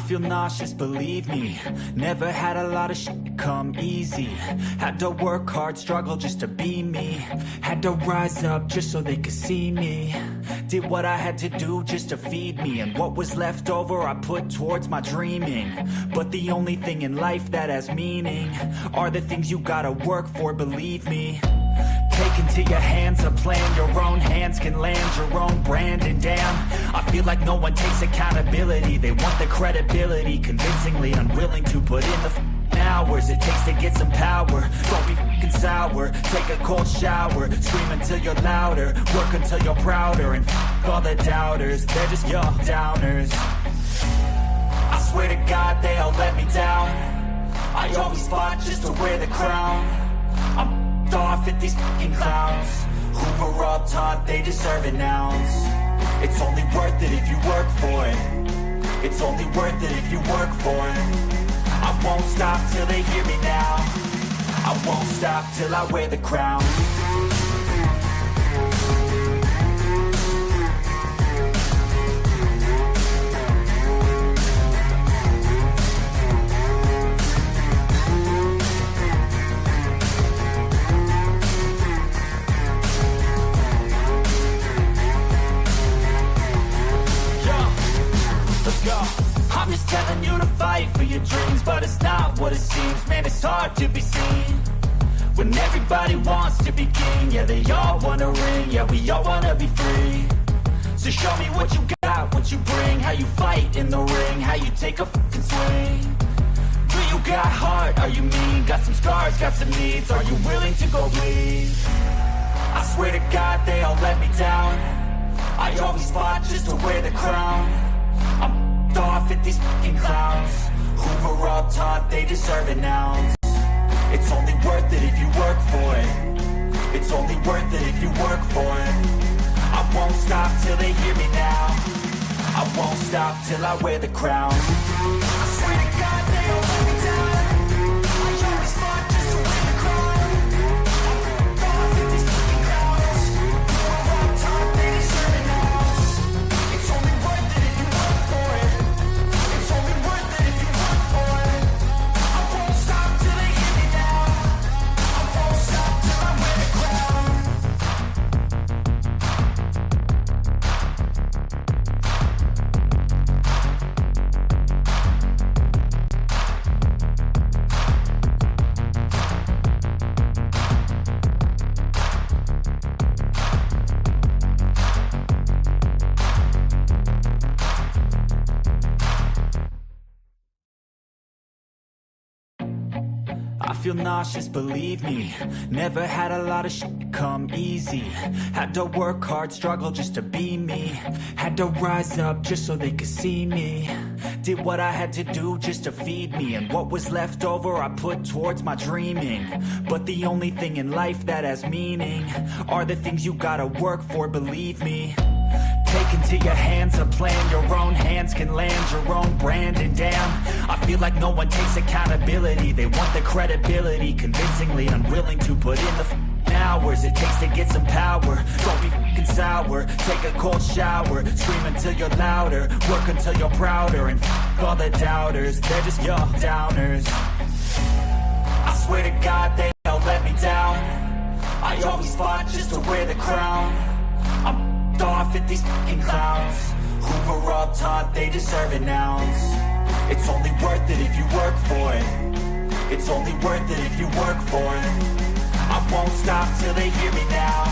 feel nauseous, believe me. Never had a lot of shit come easy. Had to work hard, struggle just to be me. Had to rise up just so they could see me. Did what I had to do just to feed me. And what was left over I put towards my dreaming. But the only thing in life that has meaning are the things you gotta work for, believe me. Take into your hands a plan, your own hands can land your own brand. And damn, I feel like no one takes accountability. They want the credibility, convincingly unwilling to put in the hours it takes to get some power. Don't be f***ing sour, take a cold shower. Scream until you're louder, work until you're prouder. And f*** all the doubters, they're just your downers. I swear to God they all let me down. I always fought just to wear the crown. I'm off at these fucking clowns who were all taught they deserve an ounce. It's only worth it if you work for it. It's only worth it if you work for it. I won't stop till they hear me now. I won't stop till I wear the crown. I'm just telling you to fight for your dreams, but it's not what it seems. Man, it's hard to be seen when everybody wants to be king. Yeah, they all wanna ring, yeah, we all wanna be free. So show me what you got, what you bring, how you fight in the ring, how you take a fucking swing. Do you got heart, are you mean? Got some scars, got some needs, are you willing to go bleed? I swear to God they all let me down. I always fought just to wear the crown. I'm off at these fucking clowns who were all taught they deserve an ounce. It's only worth it if you work for it. It's only worth it if you work for it. I won't stop till they hear me now. I won't stop till I wear the crown. I swear to God they all let me down. I always fought just to wear the crown. I'm off at these fucking clowns who were all taught they deserve an ounce. It's only worth it if you work for it. I feel nauseous, believe me. Never had a lot of shit come easy. Had to work hard, struggle just to be me. Had to rise up just so they could see me. Did what I had to do just to feed me. And what was left over I put towards my dreaming. But the only thing in life that has meaning are the things you gotta work for, believe me. Take into your hands a plan, your own hands can land your own brand. And damn, I feel like no one takes accountability. They want the credibility, convincingly unwilling to put in the hours it takes to get some power. Don't be f***ing sour, take a cold shower. Scream until you're louder, work until you're prouder. And f*** all the doubters, they're just your downers. I swear to God they all let me down. I always fought just to wear the crown. I'm off at these fucking clowns who were all taught they deserve an ounce. It's only worth it if you work for it. It's only worth it if you work for it. I won't stop till they hear me now.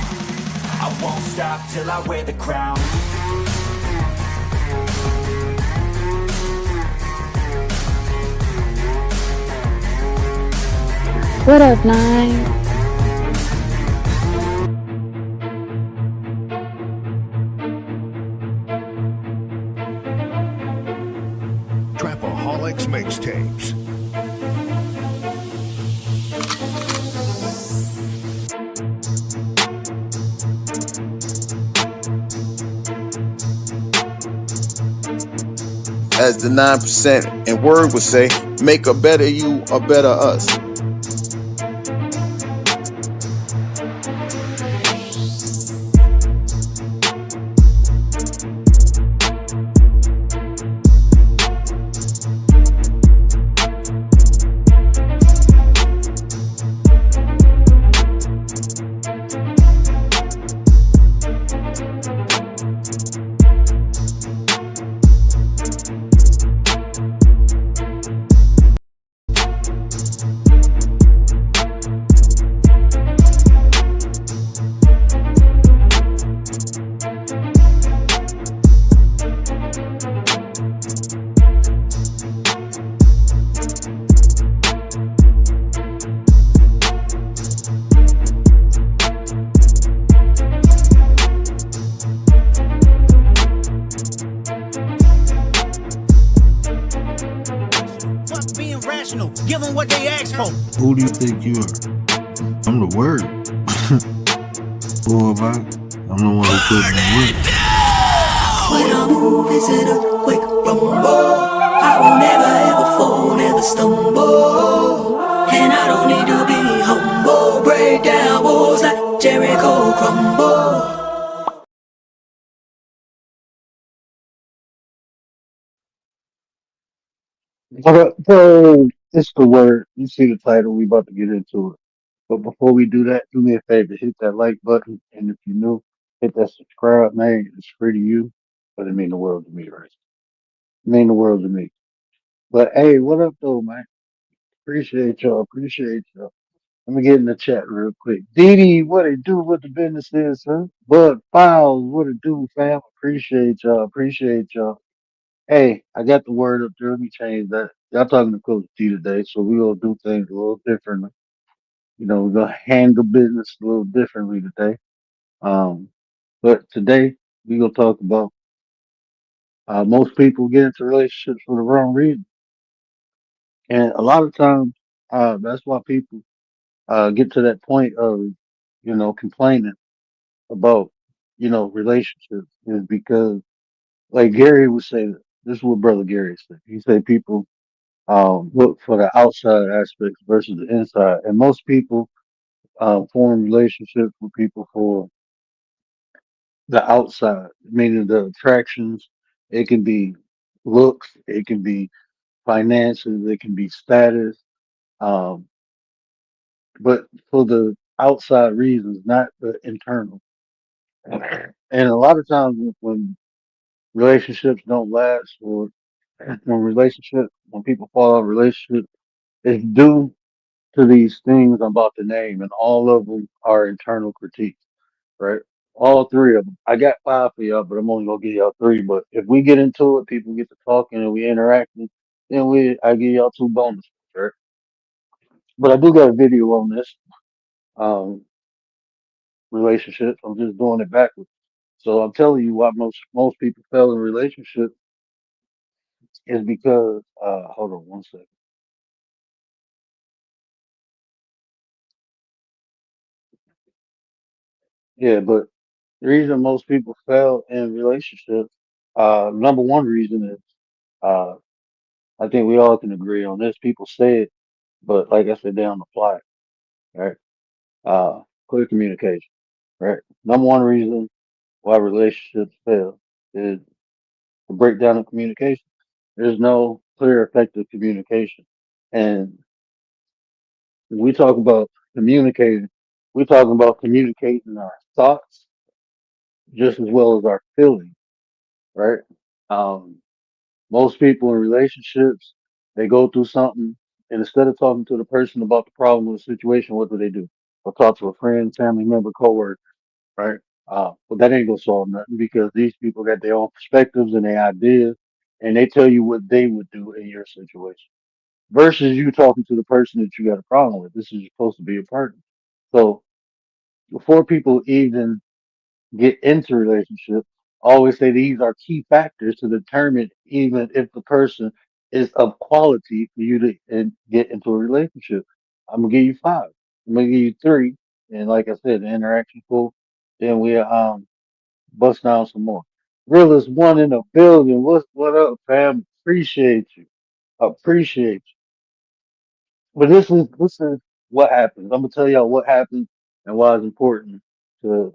I won't stop till I wear the crown. What up, Nine? Trapaholics Mixtapes. As the 9% and word would say, make a better you, a better us. Give them what they ask for. Who do you think you are? I'm the word. Boy, man. I'm the one who put in the work. When I move, is it a quick rumble? I will never ever fall, never stumble. And I don't need to be humble. Break down walls like Jericho crumble. So it's the word. You see the title. We about to get into it. But before we do that, do me a favor. Hit that like button. And if you're new, hit that subscribe, man. It's free to you. But it mean the world to me, right? It mean the world to me. But hey, what up though, man? Appreciate y'all. Appreciate y'all. Let me get in the chat real quick. Didi, what it do? What the business is, huh? Bud Files, what it do, fam? Appreciate y'all. Appreciate y'all. Hey, I got the word up there. Let me change that. Y'all talking to Coach T today, so we gonna do things a little differently. We're gonna handle business a little differently today. Um, but today we gonna talk about most people get into relationships for the wrong reason, and a lot of times that's why people get to that point of complaining about relationships is because like Gary would say, this is what brother Gary said. He said people look for the outside aspects versus the inside. And most people form relationships with people for the outside, meaning the attractions. It can be looks, it can be finances, it can be status, um, but for the outside reasons, not the internal. And a lot of times when relationships don't last, or when people fall out of relationships, it's due to these things I'm about to name, and all of them are internal critiques, right? All three of them. I got five for y'all, but I'm only gonna give y'all three. But if we get into it, people get to talking and we interacting, then I give y'all two bonuses, right? But I do got a video on this um relationship. I'm just doing it backwards. So I'm telling you why most people fail in relationships is because hold on one second. Yeah, but the reason most people fail in relationships, number one reason is uh I think we all can agree on this. People say it, but like I said, they don't apply it, right? Clear communication, right? Number one reason why relationships fail is the breakdown of communication. There's no clear, effective communication. And when we talk about communicating, we're talking about communicating our thoughts just as well as our feelings, right? Um, Most people in relationships, they go through something, and instead of talking to the person about the problem or the situation, what do? They'll talk to a friend, family member, coworker, right? But that ain't gonna solve nothing because these people got their own perspectives and their ideas, and they tell you what they would do in your situation. Versus you talking to the person that you got a problem with. This is supposed to be a partner. So before people even get into relationships, always say these are key factors to determine even if the person is of quality for you to get into a relationship. I'm gonna give you five. I'm gonna give you three, and like I said, the interaction cool. Then we bust down some more. Realist one in the building. What up, fam? Appreciate you. Appreciate you. But this is what happens. I'm gonna tell y'all what happens and why it's important to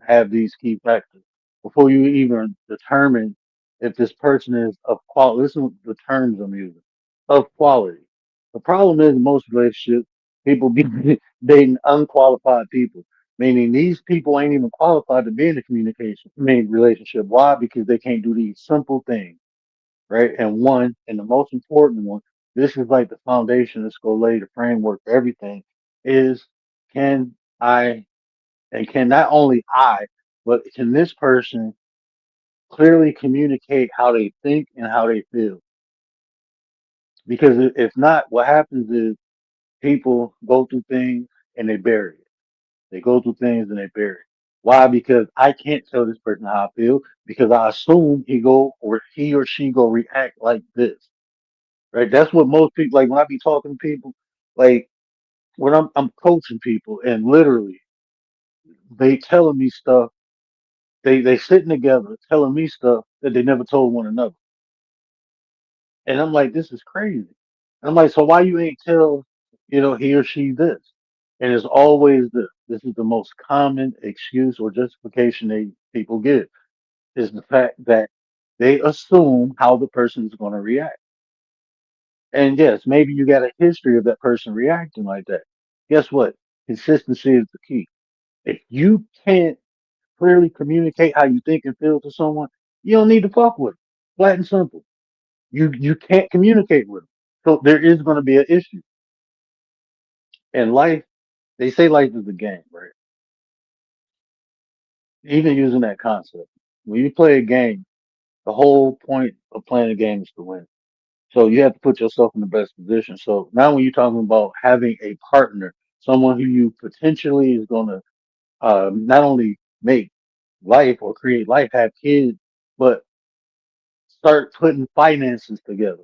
have these key factors before you even determine if this person is of quality. Listen to the terms I'm using of quality. The problem is in most relationships, people be dating unqualified people, meaning these people ain't even qualified to be in a communication, I mean relationship. Why? Because they can't do these simple things, right? And the most important one, this is like the foundation that's going to lay the framework for everything, is can I, and can not only I, but can this person clearly communicate how they think and how they feel? Because if not, what happens is people go through things and they bury it. They go through things and they bury it. Why? Because I can't tell this person how I feel because I assume he or she go react like this. right? That's what most people like when I be talking to people, like when I'm coaching people, and literally they telling me stuff. They sitting together telling me stuff that they never told one another, and I'm like, this is crazy. I'm like, so why you ain't tell he or she this? And it's always this. This is the most common excuse or justification they people give is the fact that they assume how the person is going to react. And yes, maybe you got a history of that person reacting like that. Guess what? Consistency is the key. If you can't clearly communicate how you think and feel to someone, you don't need to fuck with them. Flat and simple. You can't communicate with them. So there is going to be an issue. And life, they say life is a game, right? Even using that concept. When you play a game, the whole point of playing a game is to win. So you have to put yourself in the best position. So now when you're talking about having a partner, someone who you potentially is going to not only make life or create life, have kids, but start putting finances together,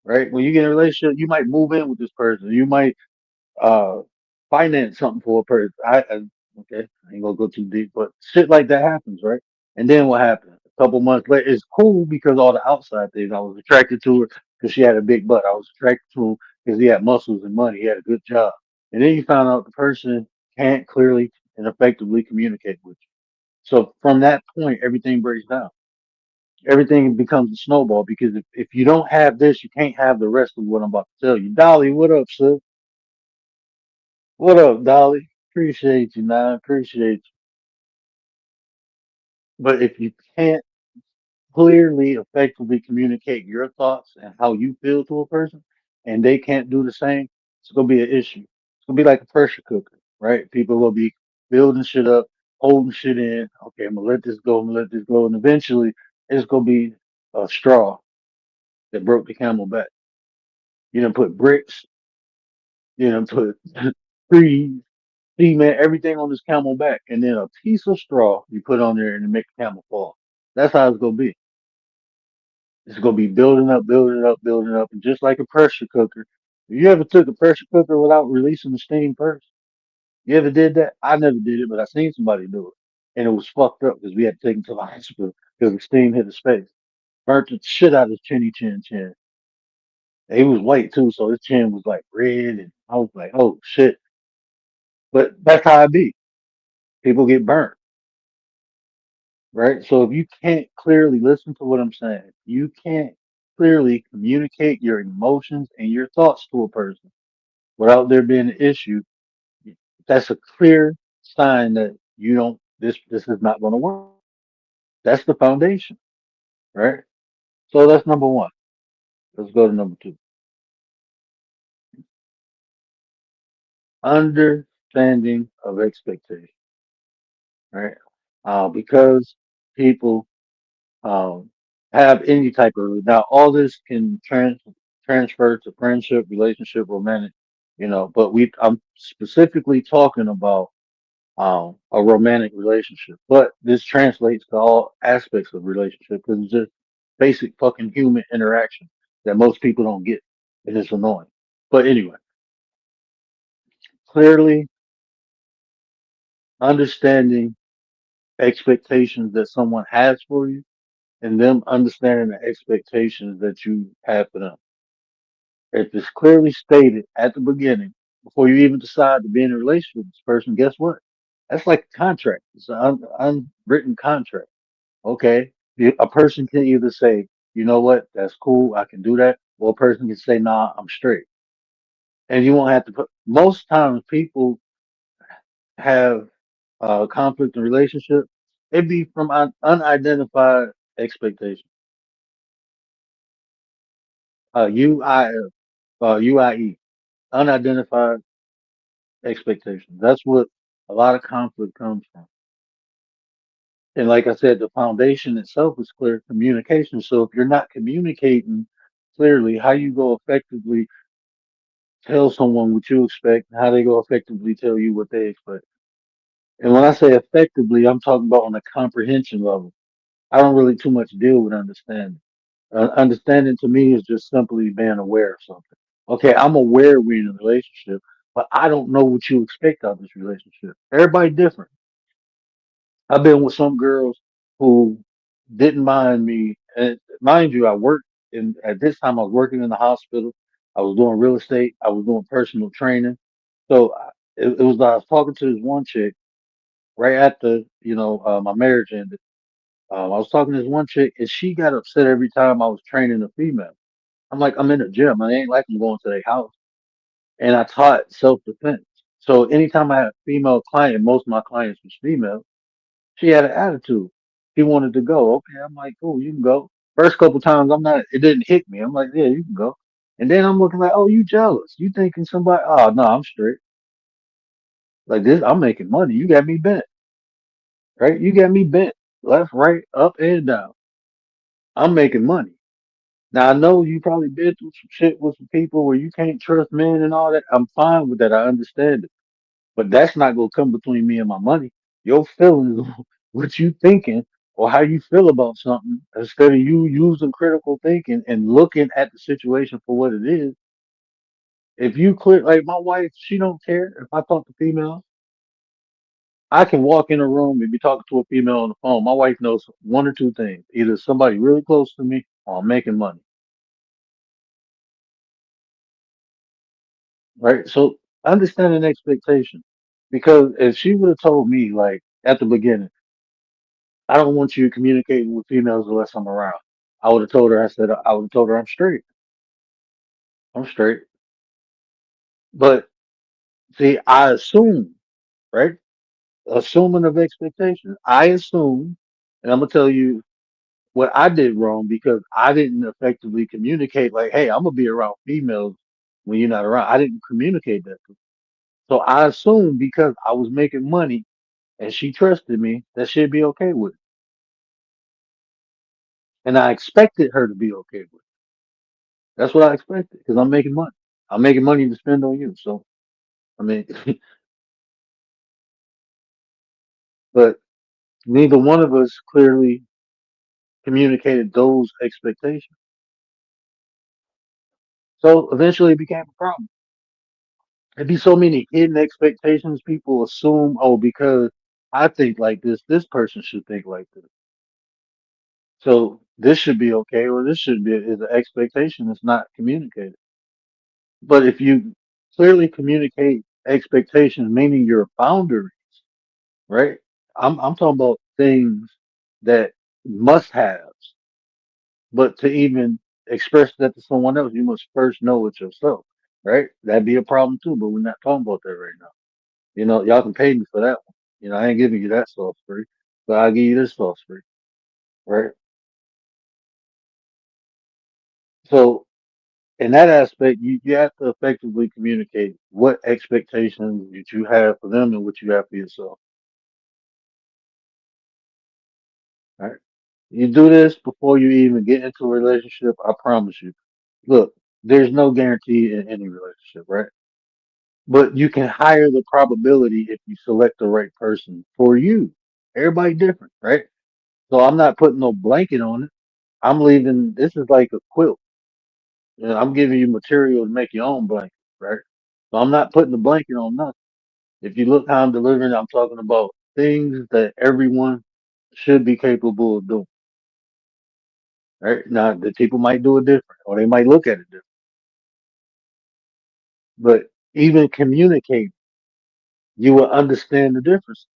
right? When you get in a relationship, you might move in with this person. You might uh finance something for a person. Okay, I ain't gonna go too deep, but shit like that happens, right? And then what happened? A couple months later, it's cool because all the outside things. I was attracted to her because she had a big butt. I was attracted to him because he had muscles and money. He had a good job. And then you found out the person can't clearly and effectively communicate with you. So from that point, everything breaks down. Everything becomes a snowball because if you don't have this, you can't have the rest of what I'm about to tell you. Dolly, what up, sis? What up, Dolly? Appreciate you, man. Appreciate you. But if you can't clearly, effectively communicate your thoughts and how you feel to a person, and they can't do the same, it's gonna be an issue. It's gonna be like a pressure cooker, right? People will be building shit up, holding shit in. Okay, I'm gonna let this go. I'm gonna let this go, and eventually, it's gonna be a straw that broke the camel back. You done put bricks, you done put trees, cement, everything on this camel back, and then a piece of straw you put on there and it make the camel fall. That's how it's gonna be. It's gonna be building up, building up, building up, and just like a pressure cooker. You ever took a pressure cooker without releasing the steam first? You ever did that? I never did it, but I seen somebody do it, and it was fucked up because we had to take him to the hospital because the steam hit his face, burnt the shit out of his chin. And he was white too, so his chin was like red, and I was like, oh shit. But that's how it be. People get burnt, right? So if you can't clearly listen to what I'm saying, you can't clearly communicate your emotions and your thoughts to a person without there being an issue, that's a clear sign that you don't this is not going to work. That's the foundation, right? So that's number one. Let's go to number two. Understanding of expectation, right? Because people um, have any type of now all this can transfer to friendship, relationship, romantic, but I'm specifically talking about a romantic relationship. But this translates to all aspects of relationship because it's just basic fucking human interaction that most people don't get, and it's annoying. But anyway, clearly understanding expectations that someone has for you and them understanding the expectations that you have for them. If it's clearly stated at the beginning, before you even decide to be in a relationship with this person, guess what? That's like a contract. It's an unwritten contract. Okay. A person can either say, you know what, that's cool, I can do that, or a person can say, nah, I'm straight. And you won't have to put, most times people have conflict in relationship, it be from unidentified expectations. UIF, UIE, unidentified expectations. That's what a lot of conflict comes from. And like I said, the foundation itself is clear communication. So if you're not communicating clearly, how you go effectively tell someone what you expect, how they go effectively tell you what they expect. And when I say effectively, I'm talking about on a comprehension level. I don't really too much deal with understanding. Understanding to me is just simply being aware of something. Okay, I'm aware we're in a relationship, but I don't know what you expect out of this relationship. Everybody different. I've been with some girls who didn't mind me, and mind you, I worked in at this time. I was working in the hospital. I was doing real estate. I was doing personal training. So it was. I was talking to this one chick right after my marriage ended. I was talking to this one chick, and she got upset every time I was training a female. I'm like, I'm in the gym. I ain't like I'm going to their house. And I taught self defense. So anytime I had a female client, most of my clients was female, she had an attitude. She wanted to go. Okay, I'm like, cool, you can go. First couple times, I'm not. It didn't hit me. I'm like, yeah, you can go. And then I'm looking like, oh, you jealous? You thinking somebody? Oh no, I'm straight. Like this, I'm making money. You got me bent, right? You got me bent, left, right, up, and down. I'm making money. Now I know you probably been through some shit with some people where you can't trust men and all that. I'm fine with that. I understand it. But that's not gonna come between me and my money. Your feelings, what you thinking, or how you feel about something, instead of you using critical thinking and looking at the situation for what it is. If you clear, like my wife, she don't care if I talk to females. I can walk in a room and be talking to a female on the phone. My wife knows one or two things: either somebody really close to me, or I'm making money. Right? So understanding expectation, because if she would have told me like at the beginning, I don't want you communicating with females unless I'm around. I would have told her. I would have told her I'm straight. I'm straight. But see, I assume, right? Assuming of expectations. I assume, and I'm gonna tell you what I did wrong because I didn't effectively communicate. Like, hey, I'm gonna be around females when you're not around. I didn't communicate that. So I assumed because I was making money and she trusted me that she'd be okay with it, and I expected her to be okay with it. That's what I expected because I'm making money. I'm making money to spend on you. So I mean, but neither one of us clearly communicated those expectations. So eventually it became a problem. There'd be so many hidden expectations. People assume, oh, because I think like this person should think like this. So this should be okay, or this should be is an expectation that's not communicated. But if you clearly communicate expectations, meaning your boundaries, right? I'm talking about things that must haves, but to even express that to someone else, you must first know it yourself, right? That'd be a problem too, but we're not talking about that right now. Y'all can pay me for that one. I ain't giving you that sauce free, but I'll give you this sauce free, right? So in that aspect, you have to effectively communicate what expectations that you have for them and what you have for yourself, right? You do this before you even get into a relationship, I promise you. Look, there's no guarantee in any relationship, right? But you can higher the probability if you select the right person for you. Everybody different, right? So I'm not putting no blanket on it. I'm leaving. This is like a quilt. I'm giving you material to make your own blanket, right? So I'm not putting the blanket on nothing. If you look how I'm delivering, I'm talking about things that everyone should be capable of doing. Right now, the people might do it different, or they might look at it different. But even communicate, you will understand the difference.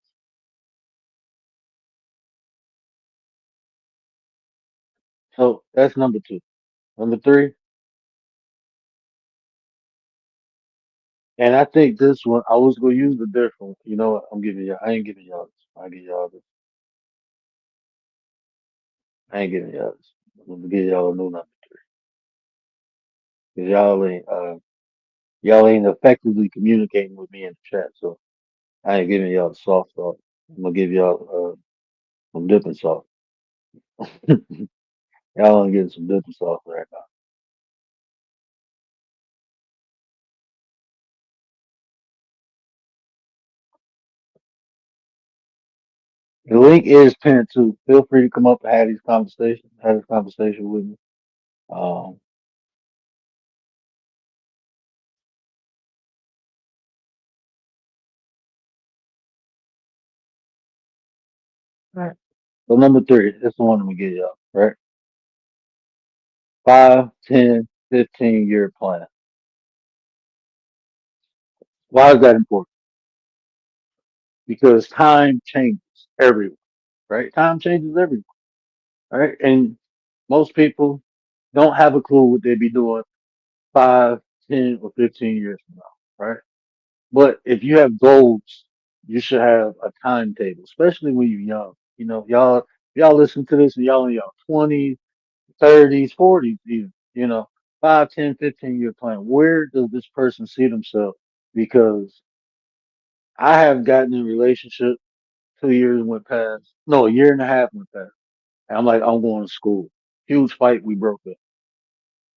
So that's number two. Number three, and I think this one I was gonna use the different. You know what? I'm giving y'all. I ain't giving y'all this. I give y'all this. I ain't giving y'all this. I'm gonna give y'all a new number three because y'all ain't effectively communicating with me in the chat. So I ain't giving y'all the soft sauce. I'm gonna give y'all some dipping sauce. Y'all ain't getting some dipping sauce right now. The link is pinned too. Feel free to come up and have these conversations. Have this conversation with me. Um, right. So number three, this is the one I'm gonna get y'all, right? 5, 10, 15 year plan. Why is that important? Because time changes everywhere, right? Time changes everywhere, right? And most people don't have a clue what they be doing 5, 10, or 15 years from now, right? But if you have goals, you should have a timetable, especially when you're young. You know, y'all listen to this and y'all in your 20s, 30s, 40s, even, 5, 10, 15 year plan. Where does this person see themselves? Because I have gotten in a relationship, 2 years went past, no, a year and a half went past. And I'm like, I'm going to school. Huge fight, we broke up.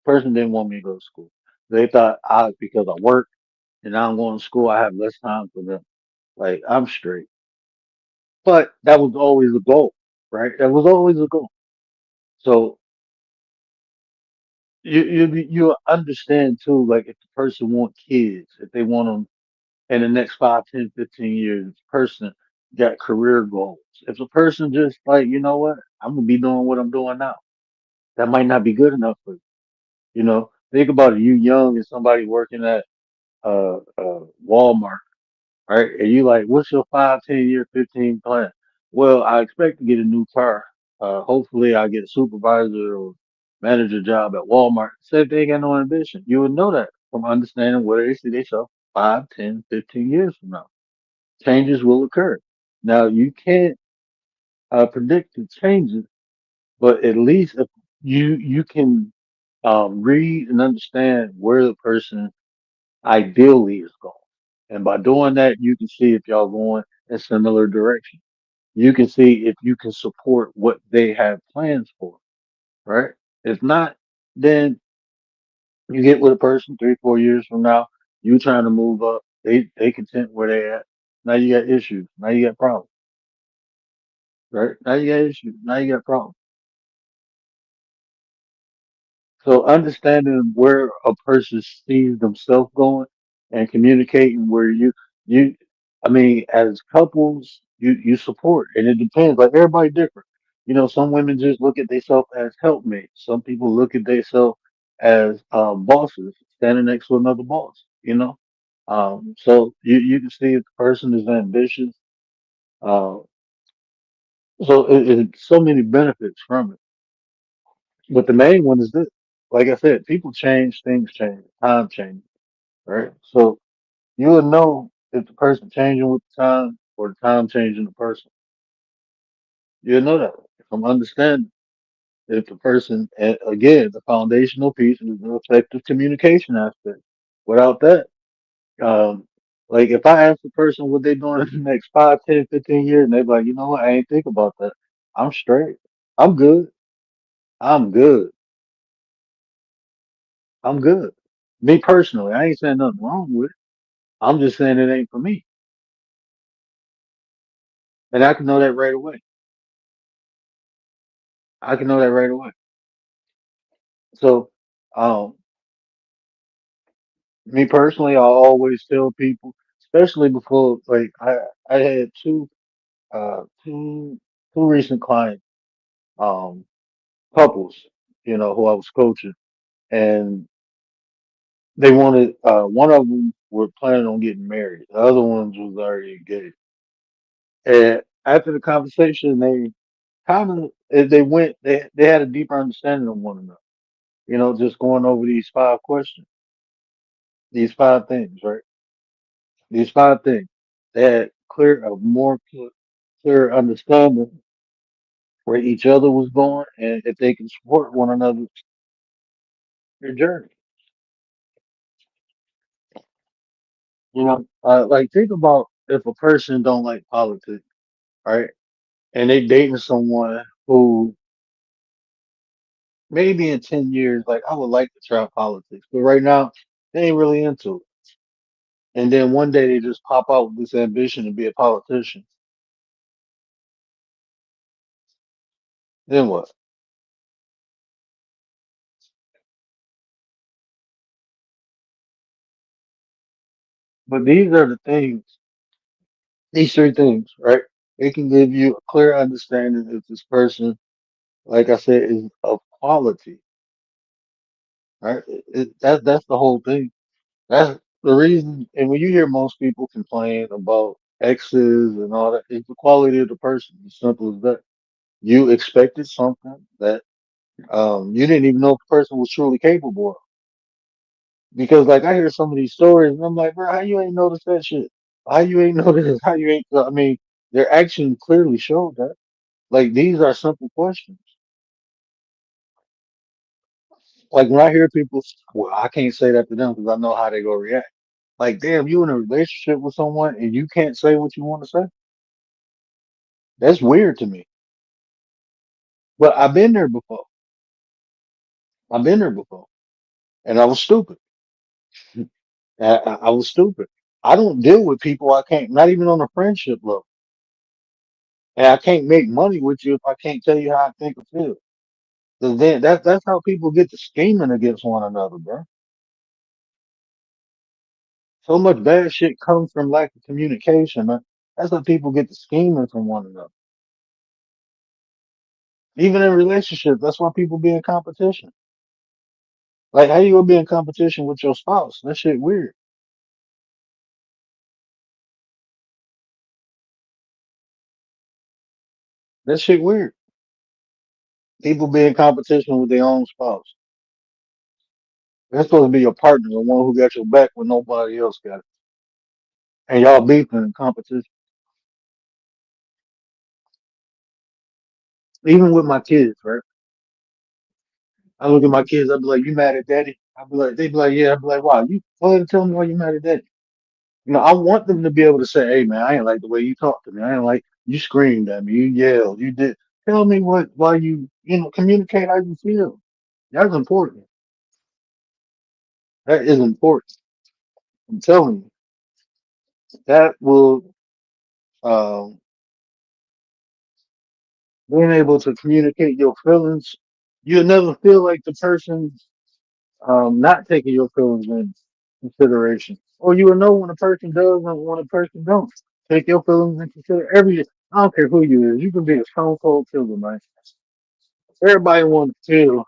Person didn't want me to go to school. They thought because I work and now I'm going to school, I have less time for them. Like, I'm straight. But that was always the goal, right? That was always the goal. So you understand too, like if the person want kids, if they want them in the next 5, 10, 15 years, if the person got career goals. If the person just like, you know what, I'm gonna be doing what I'm doing now. That might not be good enough for you. Think about it. You young and somebody working at Walmart, right? And you like, what's your 5, 10 year, 15 plan? Well, I expect to get a new car. Hopefully I get a supervisor or manager job at Walmart. Say if they ain't got no ambition, you would know that from understanding where they see themselves 5, 10, 15 years from now. Changes will occur. Now you can't predict the changes, but at least if you can read and understand where the person ideally is going. And by doing that, you can see if y'all going in similar direction. You can see if you can support what they have plans for, right? If not, then you get with a person 3, 4 years from now, you trying to move up, they content where they at. Now you got issues. Now you got problems, right? Now you got issues. Now you got problems. So understanding where a person sees themselves going and communicating where you I mean, as couples, you support and it depends. Like everybody different. Some women just look at themselves as helpmates. Some people look at themselves as bosses, standing next to another boss, you know? So you can see if the person is ambitious. Uh, so it's so many benefits from it. But the main one is this. Like I said, people change, things change, time changes, right? So you will know if the person changing with the time or the time changing the person. You'll know that from understanding if the person, and again, the foundational piece is the effective communication aspect. Without that, um, like if I ask the person what they doing in the next 5, 10, 15 years, and they're like, you know what, I ain't think about that. I'm straight. I'm good. I'm good. I'm good. Me personally, I ain't saying nothing wrong with it. I'm just saying it ain't for me. And I can know that right away. I can know that right away. So, um, me personally, I always tell people, especially before, like, I had uh, two, two recent clients, um, couples, who I was coaching, and they wanted, one of them were planning on getting married. The other ones was already engaged. And after the conversation, they kind of, they went, they had a deeper understanding of one another. Just going over these 5 questions, these 5 things, right? These 5 things. They had a more clear understanding where each other was going and if they can support one another's their journey. Like think about if a person don't like politics, right? And they dating someone who maybe in 10 years, like I would like to try politics, but right now they ain't really into it. And then one day they just pop out with this ambition to be a politician. Then what? But these are the things, these three things, right? It can give you a clear understanding if this person, like I said, is of quality, right? That's the whole thing. That's the reason. And when you hear most people complain about exes and all that, it's the quality of the person. As simple as that. You expected something that you didn't even know if the person was truly capable of. Because like I hear some of these stories and I'm like, bro, how you ain't noticed that shit? How you ain't noticed? How you ain't? I mean, their action clearly showed that. Like these are simple questions. Like when I hear people, well, I can't say that to them because I know how they go react. Like, damn, you in a relationship with someone and you can't say what you want to say? That's weird to me. But I've been there before. I've been there before, and I was stupid. I was stupid. I don't deal with people I can't, not even on a friendship level. And I can't make money with you if I can't tell you how I think or feel. 'Cause then that's how people get to scheming against one another, bro. So much bad shit comes from lack of communication, man. That's how people get to scheming from one another. Even in relationships, that's why people be in competition. Like, how you gonna be in competition with your spouse? That shit weird. That shit weird. People be in competition with their own spouse. That's supposed to be your partner, the one who got your back when nobody else got it. And y'all beefing in competition. Even with my kids, right? I look at my kids, I be like, you mad at daddy? I be like, they be like, yeah. I be like, wow, you go ahead and tell me why you mad at daddy. I want them to be able to say, hey man, I ain't like the way you talked to me. I ain't like you screamed at me, you yelled, you did. Tell me why communicate how you feel. That's important. That is important. I'm telling you, that will um, being able to communicate your feelings. You'll never feel like the person not taking your feelings in consideration, or you will know when a person does and when a person don't take your feelings in consideration. I don't care who you is. You can be a stone cold killer, man. Everybody wants to feel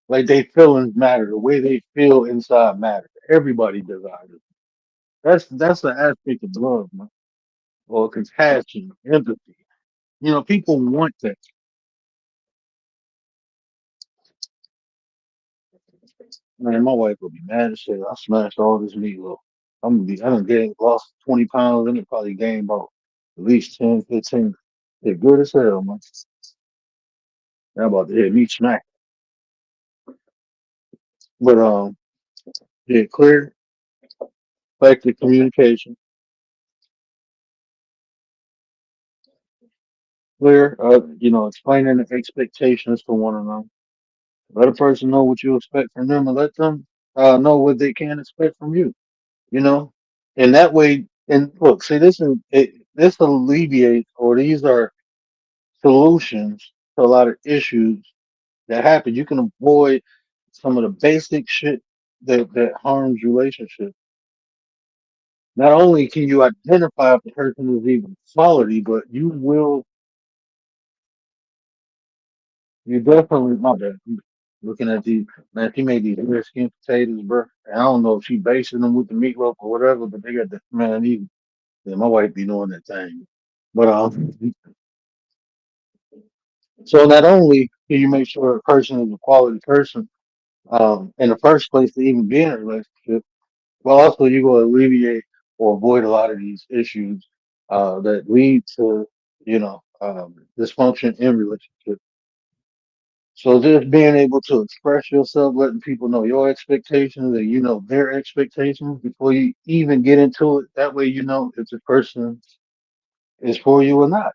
like their feelings matter. The way they feel inside matters. Everybody desires it. That's the aspect of love, man, or compassion, empathy. People want that. Man, my wife will be mad as shit. I smashed all this meatloaf. I done lost 20 pounds and it probably gained about at least 10, 15. It's good as hell, man. I'm about to hit me smack. But yeah, clear, effective communication, clear, explaining the expectations for one another. Let a person know what you expect from them and let them know what they can expect from you, you know? And that way, and look, see, this alleviates, or these are solutions to a lot of issues that happen. You can avoid some of the basic shit that harms relationships. Not only can you identify if the person is even quality, but you definitely, my bad. I'm looking at these, man, she made these red skin potatoes, bro. And I don't know if she basing them with the meatloaf or whatever, but they got the, man, yeah, my wife be doing that thing. But, so not only can you make sure a person is a quality person, in the first place to even be in a relationship, but also you're going to alleviate or avoid a lot of these issues that lead to, dysfunction in relationships. So just being able to express yourself, letting people know your expectations and you know their expectations before you even get into it. That way you know if the person is for you or not.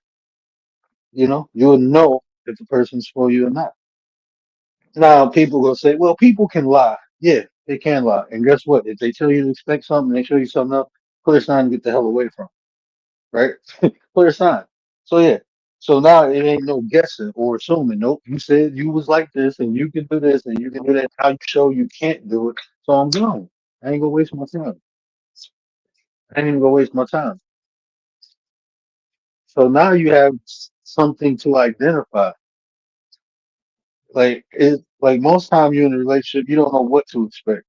You'll know if the person's for you or not. Now people gonna say, well, people can lie. Yeah, they can lie. And guess what? If they tell you to expect something, they show you something else, clear sign to get the hell away from, 'em, right? Clear sign. So yeah. So now it ain't no guessing or assuming. Nope, you said you was like this and you can do this and you can do that. How you show you can't do it. So I'm gone. I ain't gonna waste my time. I ain't even gonna waste my time. So now you have something to identify. Like it, like most time you're in a relationship, you don't know what to expect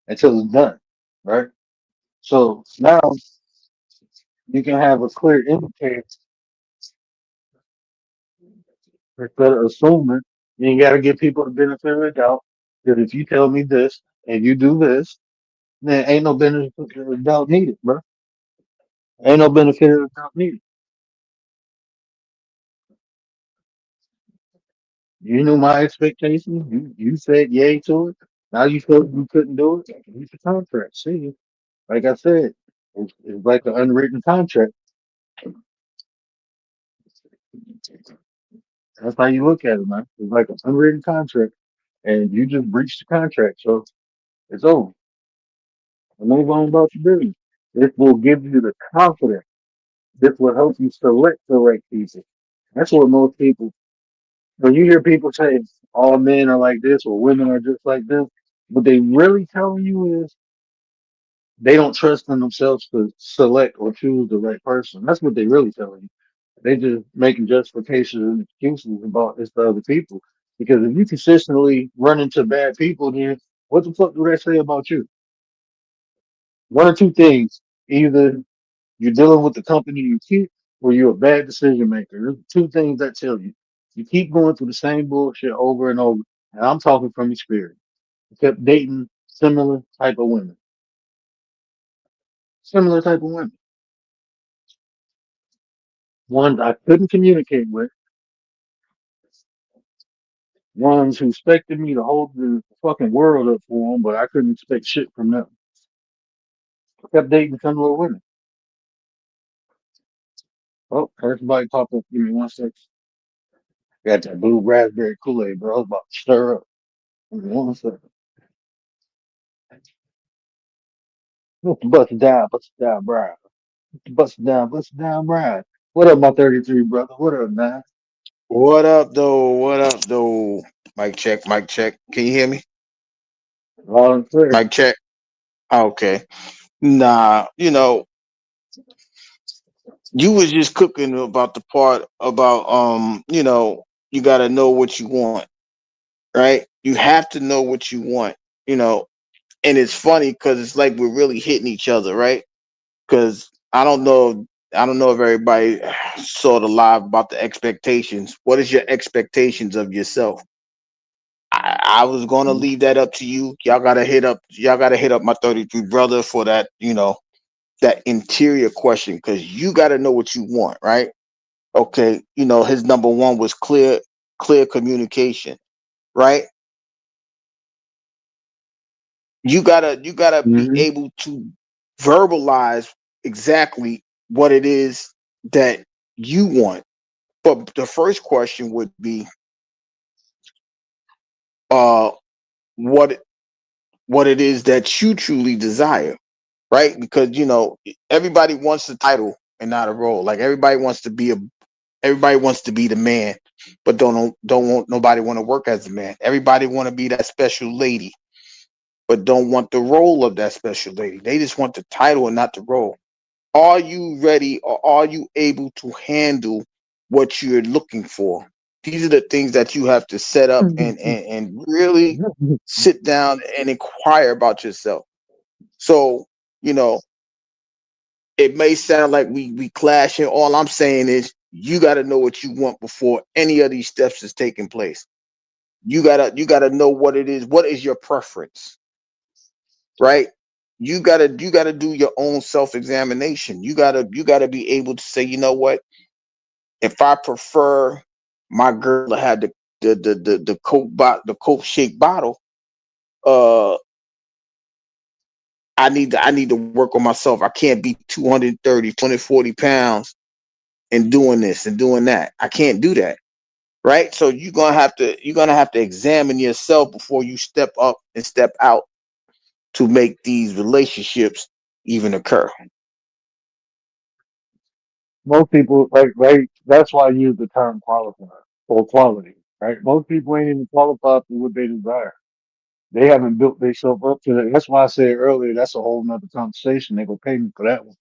until it's done, right? So now you can have a clear indicator instead of assuming. You got to give people the benefit of the doubt. That if you tell me this and you do this, then ain't no benefit of the doubt needed, bro. Ain't no benefit of the doubt needed. You knew my expectations. You said yay to it. Now you felt you couldn't do it. Use the contract. See, like I said, it's like an unwritten contract. That's how you look at it, man. It's like an unwritten contract, and you just breached the contract, so it's over. And move on about your business. This will give you the confidence. This will help you select the right people. That's what most people. When you hear people say all men are like this or women are just like this, what they really telling you is they don't trust in themselves to select or choose the right person. That's what they really telling you. They just making justifications and excuses about this to other people. Because if you consistently run into bad people, then what the fuck do they say about you? One or two things. Either you're dealing with the company you keep or you're a bad decision maker. There's two things that tell you. You keep going through the same bullshit over and over. And I'm talking from experience. I kept dating similar type of women. Similar type of women. Ones I couldn't communicate with, ones who expected me to hold the fucking world up for them, but I couldn't expect shit from them. I kept dating similar women. Oh, everybody pop up. Give me 1 second. Got that blue raspberry Kool-Aid, bro. I was about to stir up. Give me 1 second. Bust it down, bro. Bust it down, bro. What up, my 33 brother? What up, man? What up, though? What up, though? Mic check, mic check. Can you hear me? All in clear. Mic check. Okay. Nah, you was just cooking about the part about you got to know what you want, right? You have to know what you want, you know. And it's funny because it's like we're really hitting each other, right? Because I don't know if everybody saw the live about the expectations. What is your expectations of yourself? I was gonna leave that up to you. Y'all gotta hit up my 33 brother for that, that interior question, because you gotta know what you want, right? Okay, his number one was clear communication, right? You gotta be Mm-hmm. able to verbalize exactly what it is that you want. But the first question would be, uh, what what it is that you truly desire, right? Because everybody wants the title and not a role. Like everybody wants to be the man, but don't want nobody want to work as a man. Everybody want to be that special lady, but don't want the role of that special lady. They just want the title and not the role. Are you ready, or are you able to handle what you're looking for? These are the things that you have to set up and really sit down and inquire about yourself. So, you know, it may sound like we clashing. All I'm saying is you got to know what you want before any of these steps is taking place. You gotta know what it is. What is your preference, right? You gotta do your own self examination. You gotta be able to say, you know what? If I prefer my girl to have the coke shake bottle, uh, I need to work on myself. I can't be 230, 240 pounds and doing this and doing that. I can't do that. Right. So you're gonna have to examine yourself before you step up and step out to make these relationships even occur. Most people like that's why I use the term qualified or quality, right? Most people ain't even qualified for what they desire. They haven't built themselves up to that. That's why I said earlier that's a whole nother conversation. They gonna pay me for that one.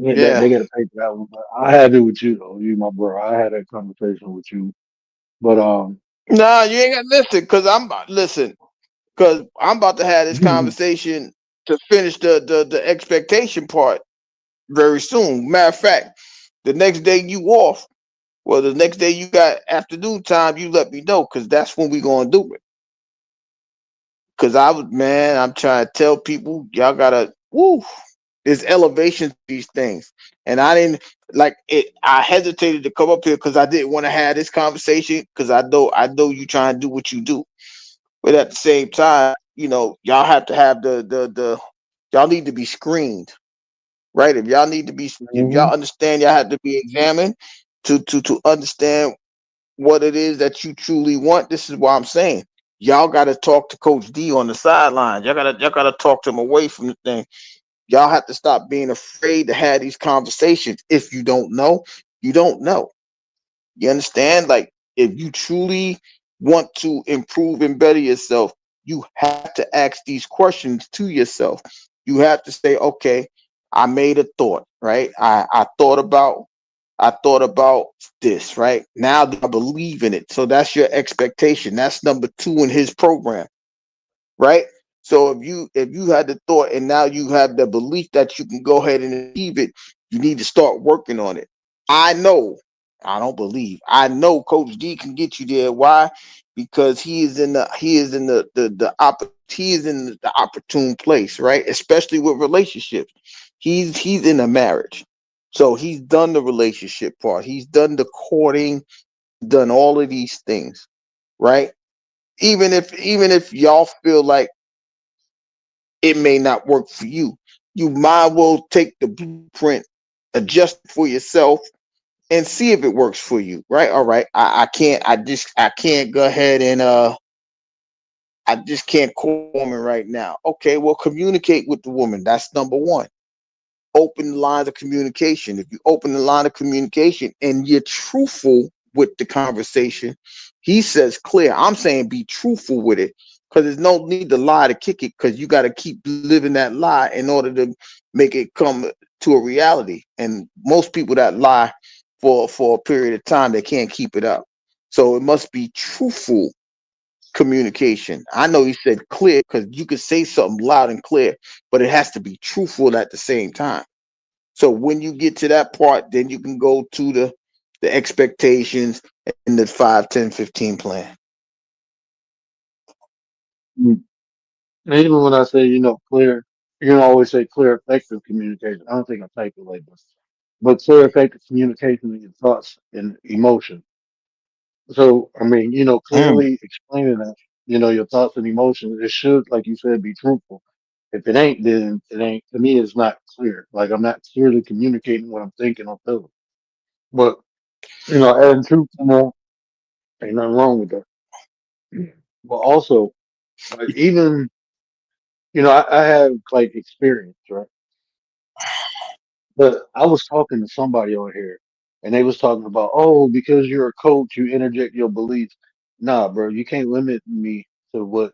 Yeah, Yeah. they got to pay for that one. But I had it with you though. You my bro. I had that conversation with you. But Nah, you ain't got to listen, cause listen, cause I'm about to have this conversation to finish the expectation part very soon. Matter of fact, the next day you off, well, the next day you got afternoon time, you let me know, cause that's when we gonna do it. Cause man, I'm trying to tell people, y'all gotta, woo, there's elevation to these things. And I didn't like it. I hesitated to come up here because I didn't want to have this conversation because I know you trying to do what you do. But at the same time, y'all have to have the y'all need to be screened, right? If mhm. y'all understand, y'all have to be examined to understand what it is that you truly want. This is why I'm saying y'all got to talk to Coach D on the sidelines. Y'all gotta talk to him away from the thing. Y'all have to stop being afraid to have these conversations. If you don't know, you don't know. You understand? Like, if you truly want to improve and better yourself, you have to ask these questions to yourself. You have to say, okay, I made a thought, right? I thought about this, right? Now I believe in it. So that's your expectation. That's number two in his program, right? So if you had the thought and now you have the belief that you can go ahead and achieve it, you need to start working on it. I know, I don't believe. I know Coach D can get you there. Why? Because he is in the opportune place, right? Especially with relationships. He's in a marriage. So he's done the relationship part. He's done the courting, done all of these things, right? Even if y'all feel like it may not work for you. You might well take the blueprint, adjust it for yourself, and see if it works for you. Right? All right. I can't go ahead and I just can't call a woman right now. Okay, well communicate with the woman. That's number one. Open the lines of communication. If you open the line of communication and you're truthful with the conversation, he says clear. I'm saying be truthful with it because there's no need to lie to kick it because you got to keep living that lie in order to make it come to a reality. And most people that lie for a period of time, they can't keep it up. So it must be truthful communication. I know he said clear because you could say something loud and clear, but it has to be truthful at the same time. So when you get to that part, then you can go to the expectations and the 5, 10, 15 plan. Mm. And even when I say, clear, you can always say clear, effective communication. I don't think I type it like this, but clear, effective communication of your thoughts and emotion. So, I mean, Mm, clearly explaining that, your thoughts and emotions, it should, like you said, be truthful. If it ain't, then it ain't, to me, it's not clear. Like I'm not clearly communicating what I'm thinking or feeling. But, adding truth to that, ain't nothing wrong with that. But also, like, even, I have like experience, right? But I was talking to somebody on here and they was talking about, oh, because you're a coach, you interject your beliefs. Nah, bro, you can't limit me to what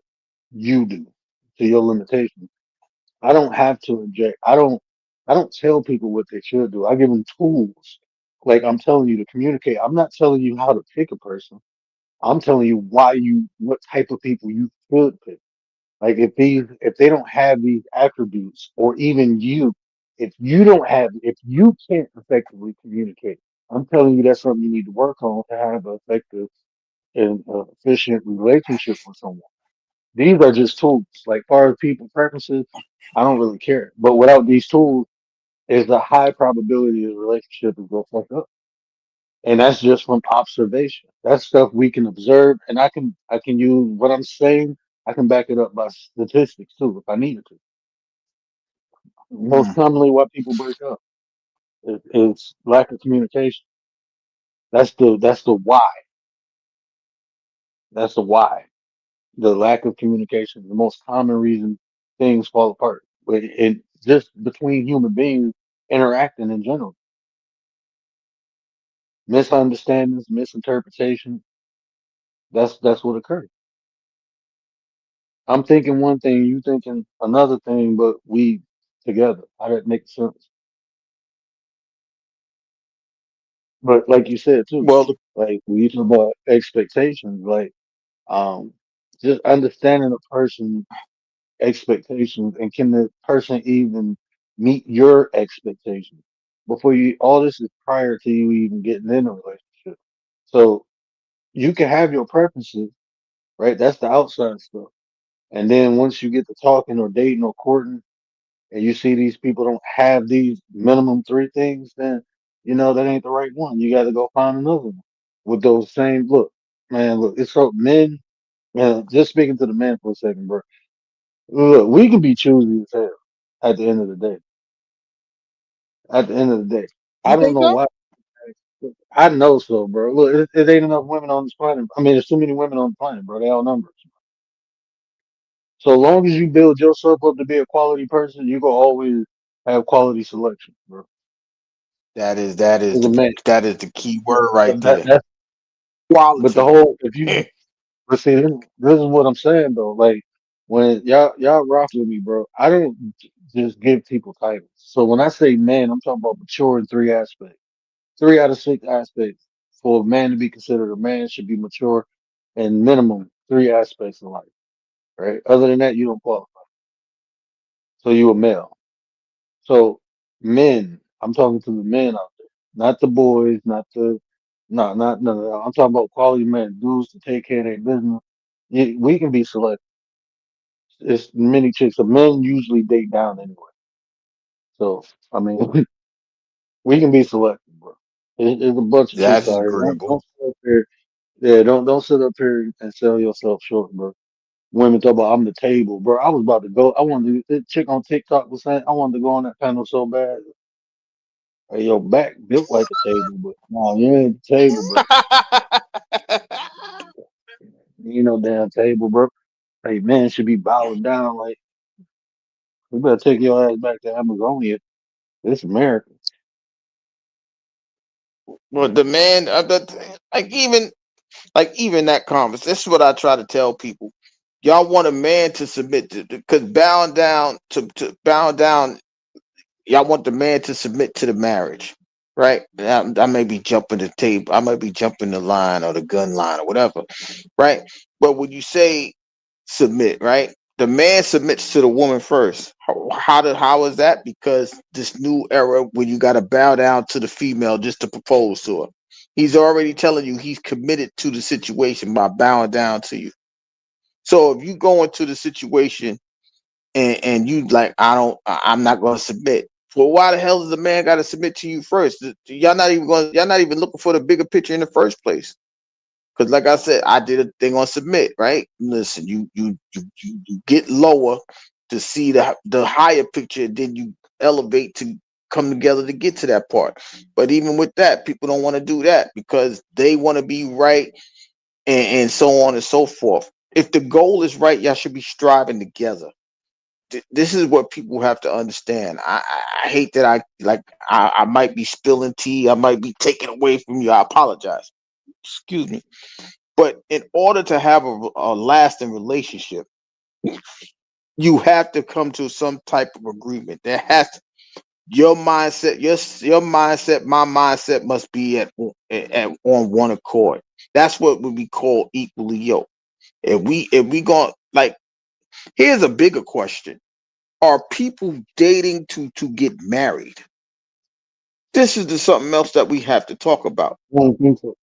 you do, to your limitations. I don't have to inject. I don't tell people what they should do. I give them tools. Like I'm telling you to communicate. I'm not telling you how to pick a person. I'm telling you what type of people you should pick. Like if they don't have these attributes, or even you, if you can't effectively communicate, I'm telling you that's something you need to work on to have an effective and efficient relationship with someone. These are just tools. Like far as people preferences, I don't really care. But without these tools, there's a high probability the relationship is gonna fuck up. And that's just from observation. That's stuff we can observe, and I can use what I'm saying. I can back it up by statistics too, if I needed to. Most mm, commonly, why people break up is lack of communication. That's the why. That's the why. The lack of communication is the most common reason things fall apart. But it just between human beings interacting in general, misunderstandings, misinterpretation. That's what occurs. I'm thinking one thing, you thinking another thing, but we together. How that makes sense? But like you said too, Well, like when you talk about expectations, like um, just understanding a person's expectations and can the person even meet your expectations before you. All this is prior to you even getting in a relationship. So you can have your preferences, right? That's the outside stuff. And then once you get to talking or dating or courting, and you see these people don't have these minimum three things, then you know that ain't the right one. You got to go find another one with those same look. Man, look, it's so men. Man, just speaking to the men for a second, bro. Look, we can be choosy as hell at the end of the day. At the end of the day, I you don't think know so? why. I know so, bro. Look, it ain't enough women on this planet. I mean, there's too many women on the planet, bro. They outnumbered. So long as you build yourself up to be a quality person, you gonna always have quality selection, bro. That is that is As a the man, that is the key word right there. that's but the Quality. whole if you but see this is what I'm saying though. Like when y'all rock with me, bro. I don't just give people titles. So when I say man, I'm talking about mature in three aspects. Three out of six aspects for a man to be considered a man should be mature in minimum three aspects in life. Right? Other than that, you don't qualify. So you a male. So men, I'm talking to the men out there, not the boys, not the not none of that. I'm talking about quality men, dudes to take care of their business. We can be selective. It's many chicks. So men usually date down anyway. So I mean, we can be selective, bro. There's a bunch of chicks That's out here. agreeable. Don't sit up here. Yeah, don't sit up here and sell yourself short, bro. Women talk about I'm the table, bro. I was about to go. I wanted to. This chick on TikTok was saying I wanted to go on that panel so bad. Hey, your back built like a table, but no, you ain't the table, bro. You ain't no damn table, bro. Hey, man should be bowing down. Like, we better take your ass back to Amazonia. This America. Well, the man, like even that conversation. This is what I try to tell people. Y'all want a man to submit to, because bowing down to bowing down. Y'all want the man to submit to the marriage, right? I may be jumping the table. I might be jumping the line or the gun line or whatever, right? But when you say submit, right? The man submits to the woman first. How is that? Because this new era when you got to bow down to the female just to propose to her. He's already telling you he's committed to the situation by bowing down to you. So if you go into the situation and you like, I'm not going to submit. Well, why the hell does the man got to submit to you first? Y'all not even looking for the bigger picture in the first place. Because, like I said, I did a thing on submit, right? Listen, you get lower to see the higher picture, and then you elevate to come together to get to that part. But even with that, people don't want to do that because they want to be right and so on and so forth. If the goal is right, y'all should be striving together. This is what people have to understand. I hate that I might be spilling tea. I might be taking away from you. I apologize. Excuse me. But in order to have a lasting relationship, you have to come to some type of agreement. There has to, your mindset, my mindset must be at on one accord. That's what would be called equally yoked. If we going like, here's a bigger question: are people dating to get married? This is something else that we have to talk about. I don't think so.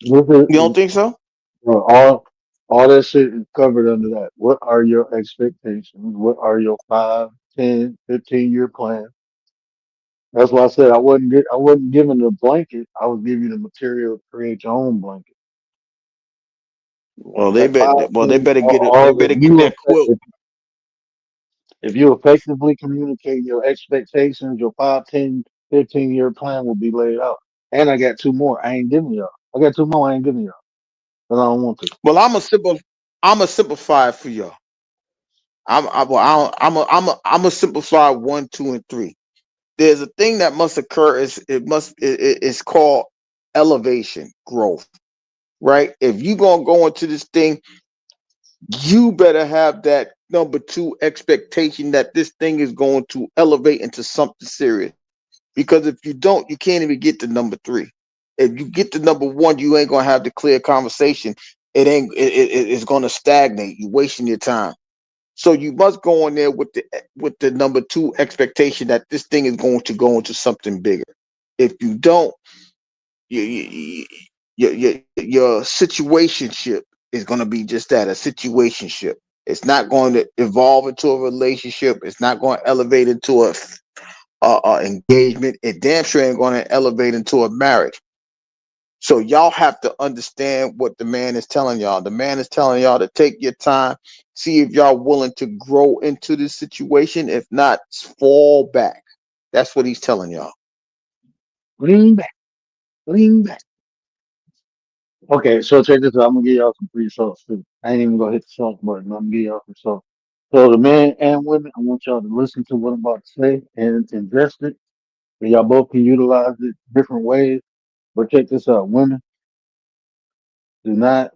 This You don't is, think so? all that shit is covered under that. What are your expectations? What are your 5, 10, 15 year plans? That's why I said I wasn't giving the blanket. I was giving you the material to create your own blanket. Well, That 5, they 10, better get it. They all better get that quilt. if you effectively communicate your expectations, your 5, 10, 15 year plan will be laid out. And I got two more. I ain't giving y'all. I got two more. I ain't giving y'all. But I don't want to. Well, I'm a simplify it for y'all. Well, I'm a simplify 1, 2, and 3. There's a thing that must occur. It's called elevation growth, right? If you gonna go into this thing, you better have that number two expectation that this thing is going to elevate into something serious. Because if you don't, you can't even get to number three. If you get to number one, you ain't gonna have the clear conversation. It's gonna stagnate. You're wasting your time. So you must go in there with the number two expectation that this thing is going to go into something bigger. If you don't, your situationship is going to be just that, a situationship. It's not going to evolve into a relationship. It's not going to elevate into a engagement. It damn sure ain't going to elevate into a marriage. So y'all have to understand what the man is telling y'all. The man is telling y'all to take your time, see if y'all willing to grow into this situation. If not, fall back. That's what he's telling y'all. Lean back, lean back. Okay, so check this out. I'm gonna give y'all some free sauce too. I ain't even gonna hit the sauce button. I'm gonna give y'all some sauce. So the men and women, I want y'all to listen to what I'm about to say and invest it. And y'all both can utilize it different ways. But check this out. Women, do not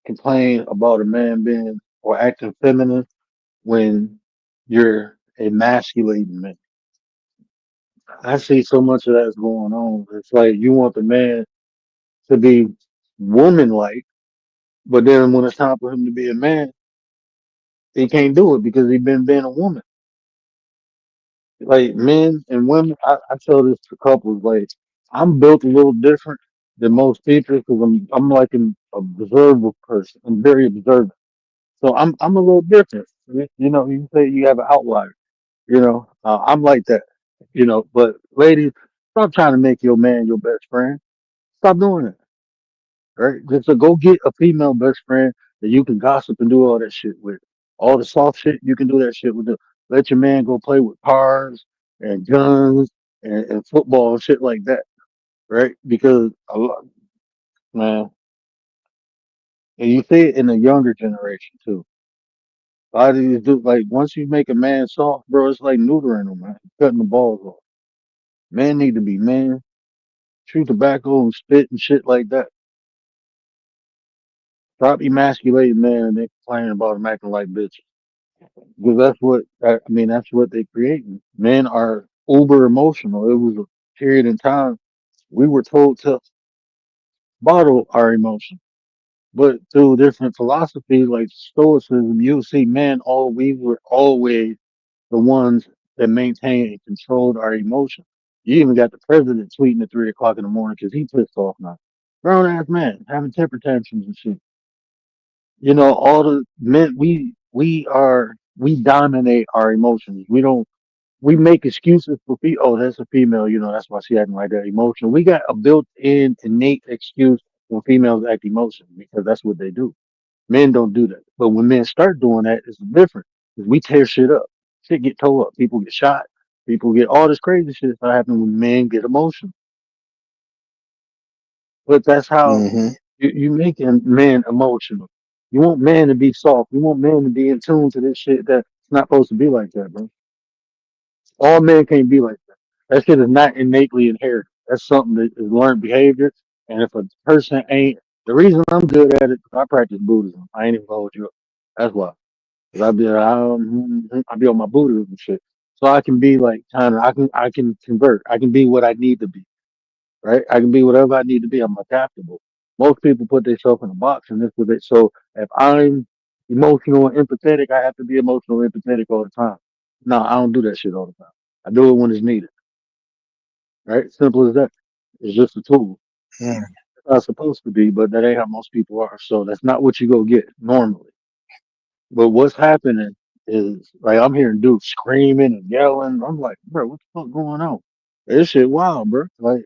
complain about a man being or acting feminine when you're emasculating men. I see so much of that's going on. It's like you want the man to be woman-like, but then when it's time for him to be a man, he can't do it because he's been being a woman. Like men and women, I tell this to couples. Like I'm built a little different than most people because I'm like an observable person. I'm very observant, so I'm a little different. You know, you say you have an outlier. You know, I'm like that. You know, but ladies, stop trying to make your man your best friend. Stop doing it. Right? Just to go get a female best friend that you can gossip and do all that shit with. All the soft shit, you can do that shit with. Let your man go play with cars and guns and football and shit like that. Right? Because a lot, man, and you see it in the younger generation too. A lot of these dudes, like once you make a man soft, bro, it's like neutering him, man. Cutting the balls off. Men need to be men. Chew tobacco and spit and shit like that. Stop emasculating men and then complaining about them acting like bitches. Because that's what I mean. That's what they create. Men are uber emotional. It was a period in time we were told to bottle our emotions, but through different philosophies like Stoicism, you see men all we were always the ones that maintained and controlled our emotions. You even got the president tweeting at 3 o'clock in the morning because he pissed off now. Grown ass man having temper tantrums and shit. You know, all the men we dominate our emotions. We make excuses for oh, that's a female, you know, that's why she acting like that emotional. We got a built in innate excuse when females act emotional because that's what they do. Men don't do that. But when men start doing that, it's different. 'Cause we tear shit up. Shit get tore up. People get shot. People get all this crazy shit that happen when men get emotional. But that's how Mm-hmm. you making men emotional. You want men to be soft. You want men to be in tune to this shit that's not supposed to be like that, bro. All men can't be like that. That shit is not innately inherited. That's something that is learned behavior. And if a person ain't, the reason I'm good at it, 'cause I practice Buddhism. I ain't even gonna hold you up. That's why. 'Cause I be on my Buddhism and shit. So I can be like kind of, I can convert. I can be what I need to be, right? I can be whatever I need to be. I'm adaptable. Most people put themselves in a box and this with it. So if I'm emotional and empathetic, I have to be emotional and empathetic all the time. No, I don't do that shit all the time. I do it when it's needed, right? Simple as that. It's just a tool. It's not supposed to be, but that ain't how most people are. So that's not what you go get normally. But what's happening is like I'm hearing dudes screaming and yelling. I'm like, bro, what the fuck going on? This shit wild, bro. Like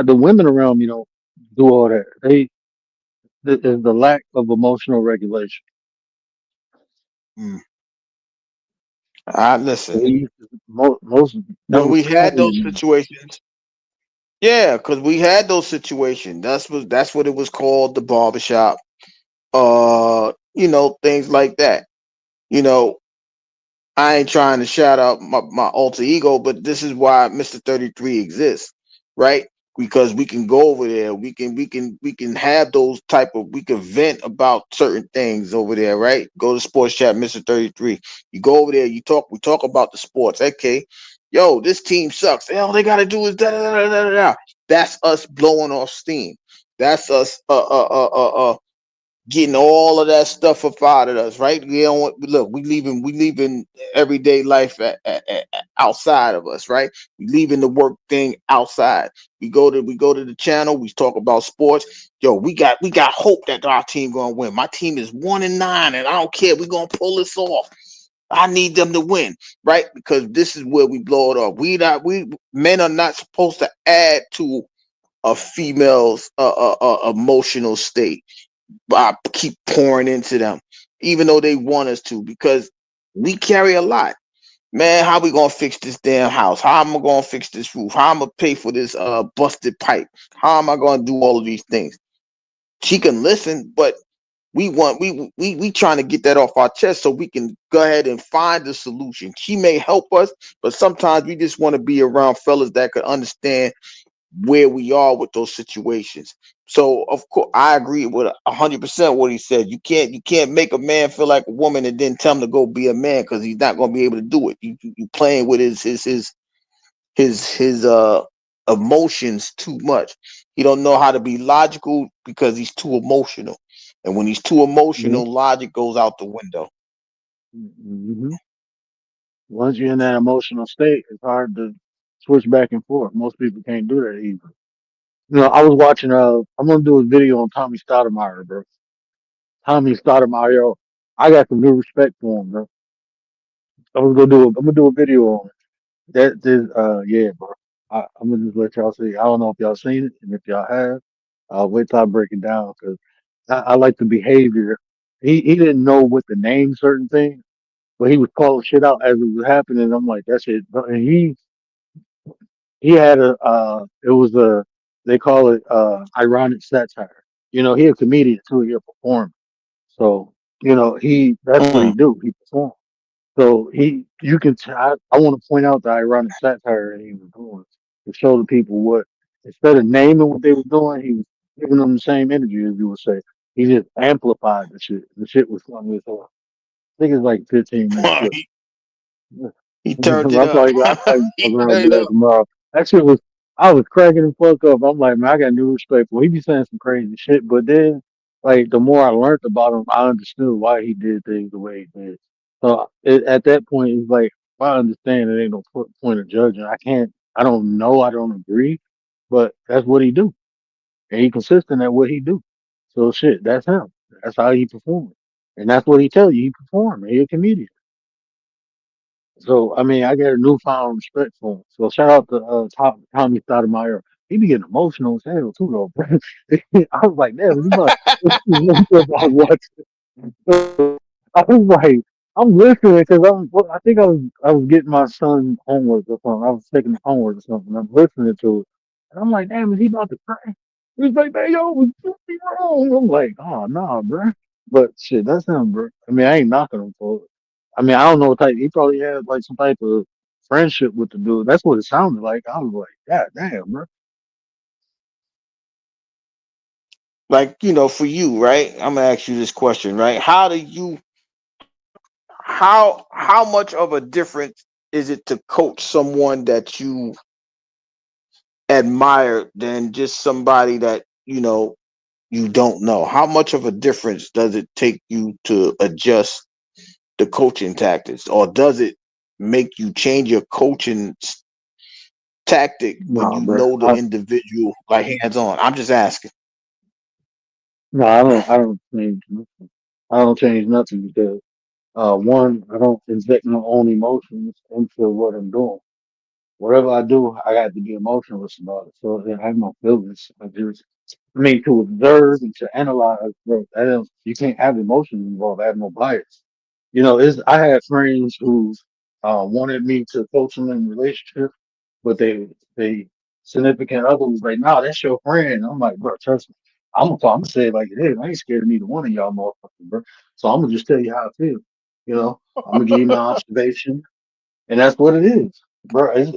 the women around me don't do all that. Is the lack of emotional regulation. Mm. I listen. Most that When was we had probably those situations, yeah, because we had those situations. That's what it was called, the barbershop. Things like that. You know, I ain't trying to shout out my alter ego, but this is why Mr. 33 exists, right? Because we can go over there, we can have those type of we can vent about certain things over there, right? Go to Sports Chat, Mr. 33. You go over there, we talk about the sports. Okay. yo, this team sucks. All they gotta do is da da da da da da. That's us blowing off steam. That's us getting all of that stuff up out of us, right? We don't want, look, we leaving everyday life outside of us, right? We leaving the work thing outside. We go to the channel, we talk about sports. Yo, we got hope that our team gonna win. My team is 1-9, and I don't care. We gonna pull this off. I need them to win, right? Because this is where we blow it off. We men are not supposed to add to a female's emotional state. I keep pouring into them, even though they want us to, because we carry a lot. Man, how we gonna fix this damn house? How am I gonna fix this roof? How am I gonna pay for this busted pipe? How am I gonna do all of these things? She can listen, but we trying to get that off our chest so we can go ahead and find the solution. She may help us, but sometimes we just want to be around fellas that could understand where we are with those situations. So of course I agree with 100% what he said. You can't make a man feel like a woman and then tell him to go be a man, because he's not going to be able to do it. You playing with his emotions too much. He don't know how to be logical because he's too emotional. And when he's too Mhm. emotional, logic goes out the window. Mhm. Once you're in that emotional state, it's hard to switch back and forth. Most people can't do that either. I was watching. I'm gonna do a video on Tommy Stoudemire, bro. Tommy Stoudemire, yo, I got some new respect for him, bro. I'm gonna do a video on it. Yeah, bro. I'm gonna just let y'all see. I don't know if y'all seen it, and if y'all have, wait till I break it down because I like the behavior. He didn't know what to name certain things, but he was calling shit out as it was happening. I'm like, that's it. And he had it was a, they call it ironic satire. He a comedian too. He a performer. So that's what he Mm. do. He perform. So you can. I want to point out the ironic satire that he was doing to show the people what, instead of naming what they was doing, he was giving them the same energy as you would say. He just amplified the shit. The shit was funny as hell. I think it's like 15-minute clip. he, Yeah. he turned it I up. probably He I'm gonna turned do it that up. tomorrow. That shit was, I was cracking the fuck up. I'm like, man, I got new respect for him. He be saying some crazy shit, but then like the more I learned about him, I understood why he did things the way he did. So at that point, it's like, if I understand, it ain't no point of judging. I don't know, I don't agree, but that's what he do, and he consistent at what he do. So shit, that's him. That's how he perform, and that's what he tell you. He perform. He a comedian. So I mean, I got a newfound respect for him. So shout out to Tommy Stoudemire. He be getting emotional as hell too, though. Bro. I was like, damn, I was watching. I was like, I'm listening because I think I was getting my son homework or something. I was taking him homework or something. I'm listening to it, and I'm like, damn, is he about to cry? He's like, man, yo, was something wrong? I'm like, oh no, bro. But shit, that's him, bro. I mean, I ain't knocking him for it. I mean, I don't know what type. He probably had like some type of friendship with the dude. That's what it sounded like. I was like, God damn, bro. Like, for you, right? I'm gonna ask you this question, right? How much of a difference is it to coach someone that you admire than just somebody that you don't know? How much of a difference does it take you to adjust the coaching tactics, or does it make you change your coaching tactic when Nah, you bro. know the individual, like, hands on? I'm just asking. No, I don't. I don't change nothing. I don't change nothing because one, I don't inject my own emotions into what I'm doing. Whatever I do, I got to be emotionless about it. So I have no feelings. I mean, to observe and to analyze, bro, you can't have emotions involved. I have no bias. I had friends who wanted me to coach them in relationships, but they significant other was like, "No, that's your friend." I'm like, "Bro, trust me. I'm gonna say it like it is. I ain't scared of neither one of y'all motherfuckers, bro. So I'm gonna just tell you how I feel. I'm gonna give you my observation, and that's what it is, bro. It's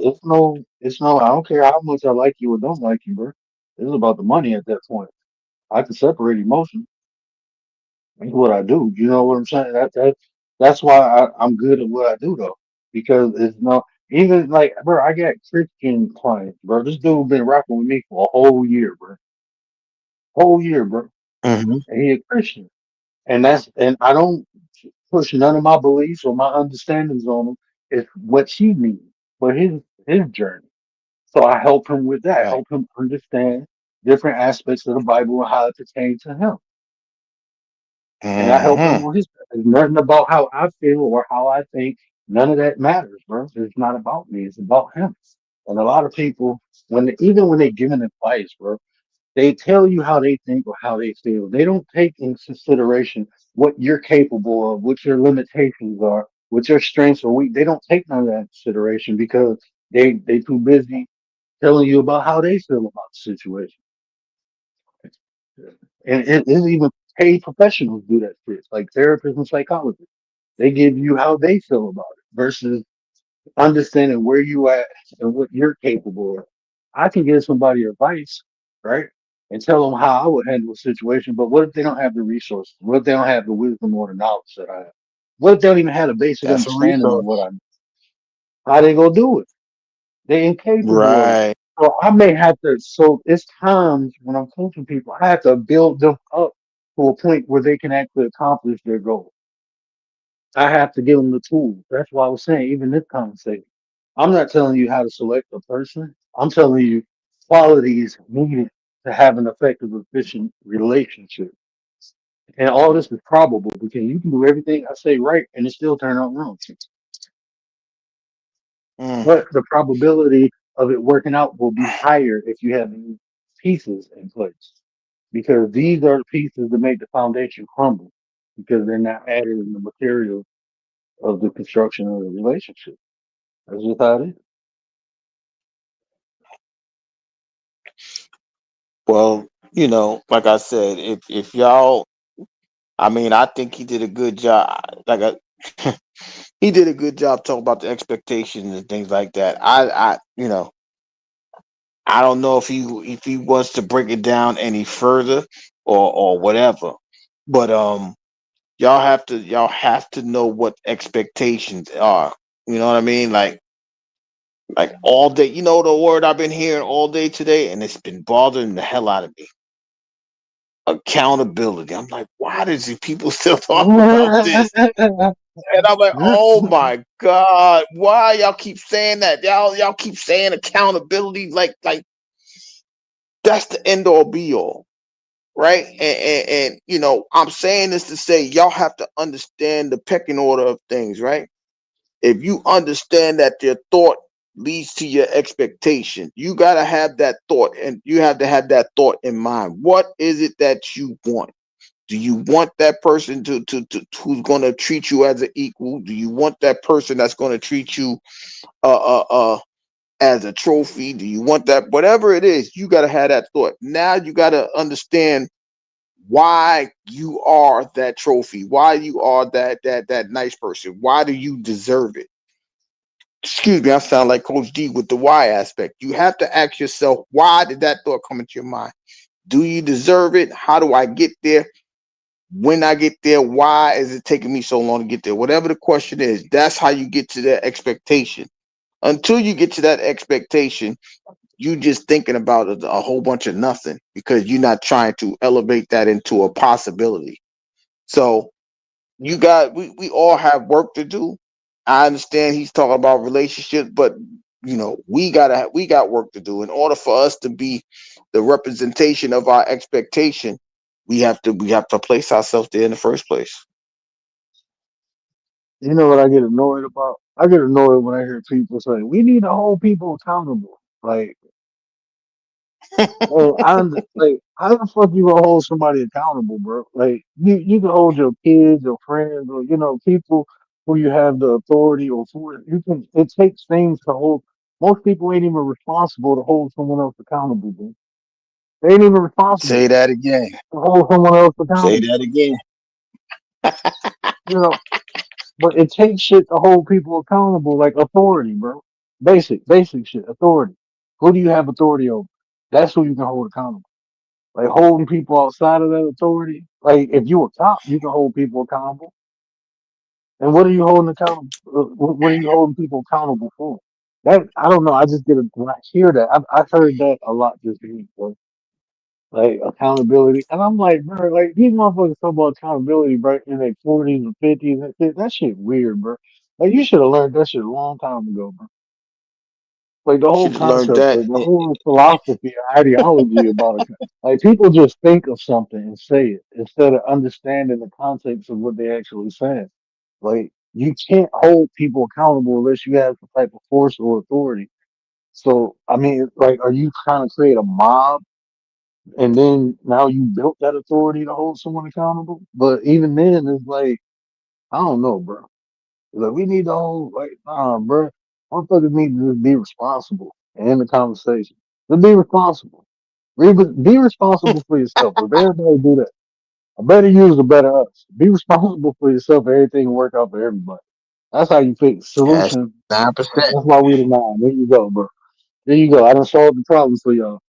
no. I don't care how much I like you or don't like you, bro. It's about the money at that point. I can separate emotion. That's what I do. You know what I'm saying? That's why I'm good at what I do though, because it's no. Even like, bro, I got Christian clients, bro. This dude been rocking with me for a whole year, bro. Whole year, bro. Hmm. And he a Christian. And I don't push none of my beliefs or my understandings on him. It's what he needs for his journey. So I help him with that. Right. Help him understand different aspects of the Bible and how it pertains to him. And I help him Hmm. with his. It's nothing about how I feel or how I think. None of that matters, bro. It's not about me. It's about him. And a lot of people, even when they giving advice, bro, they tell you how they think or how they feel. They don't take into consideration what you're capable of, what your limitations are, what your strengths are weak. They don't take none of that into consideration because they too busy telling you about how they feel about the situation. And it's even paid professionals do that for it, like therapists and psychologists. They give you how they feel about it versus understanding where you at and what you're capable of. I can give somebody advice, right? And tell them how I would handle a situation, but what if they don't have the resources? What if they don't have the wisdom or the knowledge that I have? What if they don't even have a basic That's a understanding of resource. what I know? How they gonna do it? They're incapable of it. Right. So I may have to. So it's times when I'm coaching people, I have to build them up to a point where they can actually accomplish their goal. I have to give them the tools. That's why I was saying, even this conversation, I'm not telling you how to select a person. I'm telling you qualities needed to have an effective, efficient relationship. And all this is probable because you can do everything I say right and it still turn out wrong. Mm. But the probability of it working out will be higher if you have these pieces in place. Because these are the pieces that make the foundation crumble because they're not added in the material of the construction of the relationship. That's just how it is. Well, like I said, if y'all, I mean, I think he did a good job. He did a good job talking about the expectations and things like that. I don't know if he wants to break it down any further or whatever, but y'all have to know what expectations are. You know what I mean? Like all day. You know the word I've been hearing all day today, and it's been bothering the hell out of me. Accountability. I'm like, why does these people still talk about this? And I'm like, oh my god, why y'all keep saying that? Y'all keep saying accountability, like that's the end all be all, right? And I'm saying this to say y'all have to understand the pecking order of things, right? If you understand that your thought leads to your expectation, you gotta have that thought, and you have to have that thought in mind. What is it that you want? Do you want that person to who's going to treat you as an equal? Do you want that person that's going to treat you as a trophy? Do you want that? Whatever it is, you got to have that thought. Now you got to understand why you are that trophy, why you are that nice person. Why do you deserve it? Excuse me, I sound like Coach D with the why aspect. You have to ask yourself, why did that thought come into your mind? Do you deserve it? How do I get there? When I get there, why is it taking me so long to get there? Whatever the question is, that's how you get to that expectation. Until you get to that expectation, you just thinking about a whole bunch of nothing because you're not trying to elevate that into a possibility. So we all have work to do. I understand he's talking about relationships, but we got work to do in order for us to be the representation of our expectation. We have to place ourselves there in the first place. You know what I get annoyed about? I get annoyed when I hear people say, we need to hold people accountable. Like, well, like, how the fuck you gonna hold somebody accountable, bro? Like, you can hold your kids, your friends, or people who you have the authority or for. You can. It takes things to hold. Most people ain't even responsible to hold someone else accountable, bro. They ain't even responsible Say that again. to hold someone else Say accountable. that again. You know, but it takes shit to hold people accountable, like authority, bro. Basic shit, authority. Who do you have authority over? That's who you can hold accountable. Like holding people outside of that authority. Like if you a cop, you can hold people accountable. And what are you holding accountable? What are you holding people accountable for? That I don't know. I just get a, when I hear that. I've heard that a lot this week, bro. Like accountability, and I'm like, bro, like these motherfuckers talk about accountability, bro, in their 40s and 50s. And shit. That shit weird, bro. Like you should have learned that shit a long time ago, bro. Like the whole Should have learned concept, that. the whole philosophy, ideology about it. Like people just think of something and say it instead of understanding the context of what they actually saying. Like you can't hold people accountable unless you have some type of force or authority. So I mean, like, are you trying to create a mob and then now you built that authority to hold someone accountable? But even then, it's like I don't know, bro. Like we need to hold like nah, bro. Motherfuckers need to just be responsible and end the conversation. Just be responsible. Be responsible for yourself. If everybody do that, a better you is a better us. Be responsible for yourself. Everything will work out for everybody. That's how you fix That's solutions. 9%. That's why we the nine. There you go, bro. There you go. I done solved the problem for y'all.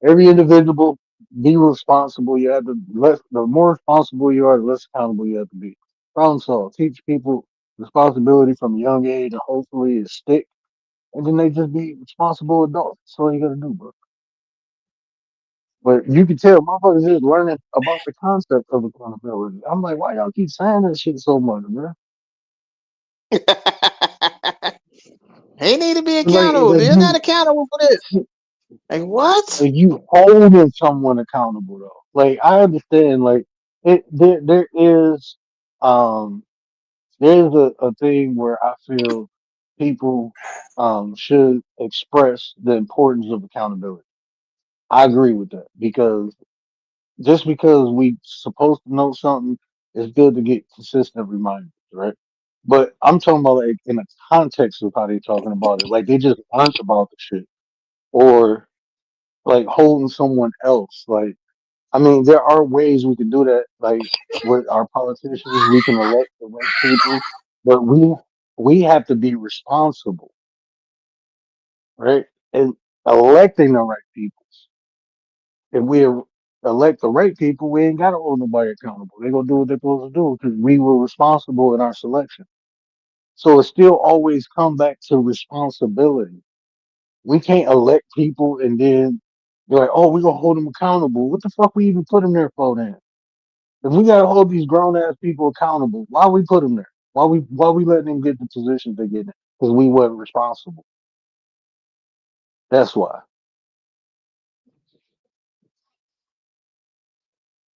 Every individual, be responsible. You have to less. The more responsible you are, the less accountable you have to be. Problem solved. Teach people responsibility from a young age, and hopefully it stick. And then they just be responsible adults. That's all you gotta do, bro. But you can tell motherfuckers is learning about the concept of accountability. I'm like, why y'all keep saying that shit so much, bro? They need to be Like, accountable. They're not accountable for this. Like what? like you holding someone accountable though. Like I understand, like there is um there's a thing where I feel people should express the importance of accountability. I agree with that because just because we supposed to know something, it's good to get consistent reminders, right? But I'm talking about like in the context of how they're talking about it, like they just learned about the shit, or like holding someone else. Like, I mean, there are ways we can do that. Like with our politicians, we can elect the right people, but we have to be responsible, right? And electing the right people. If we elect the right people, we ain't got to hold nobody accountable. They're gonna do what they're supposed to do because we were responsible in our selection. So it still always come back to responsibility. We can't elect people and then you're like, oh, we're gonna hold them accountable. What the fuck we even put them there for then? If we gotta hold these grown ass people accountable, why we put them there? Why we letting them get the positions they get? Because we weren't responsible. That's why.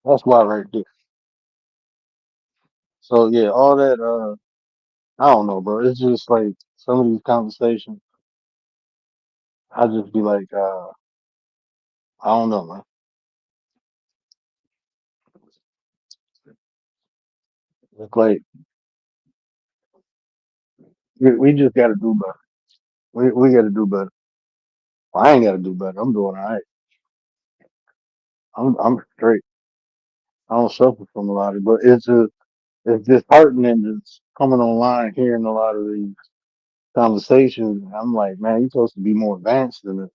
That's why right there. So yeah, all that. I don't know, bro. It's just like some of these conversations. I just be like, I don't know, man. It's like we just got to do better. We got to do better. Well, I ain't got to do better. I'm doing all right. I'm straight. I don't suffer from a lot of, but it's disheartening just coming online, hearing a lot of these conversations. I'm like, man, you're supposed to be more advanced than it.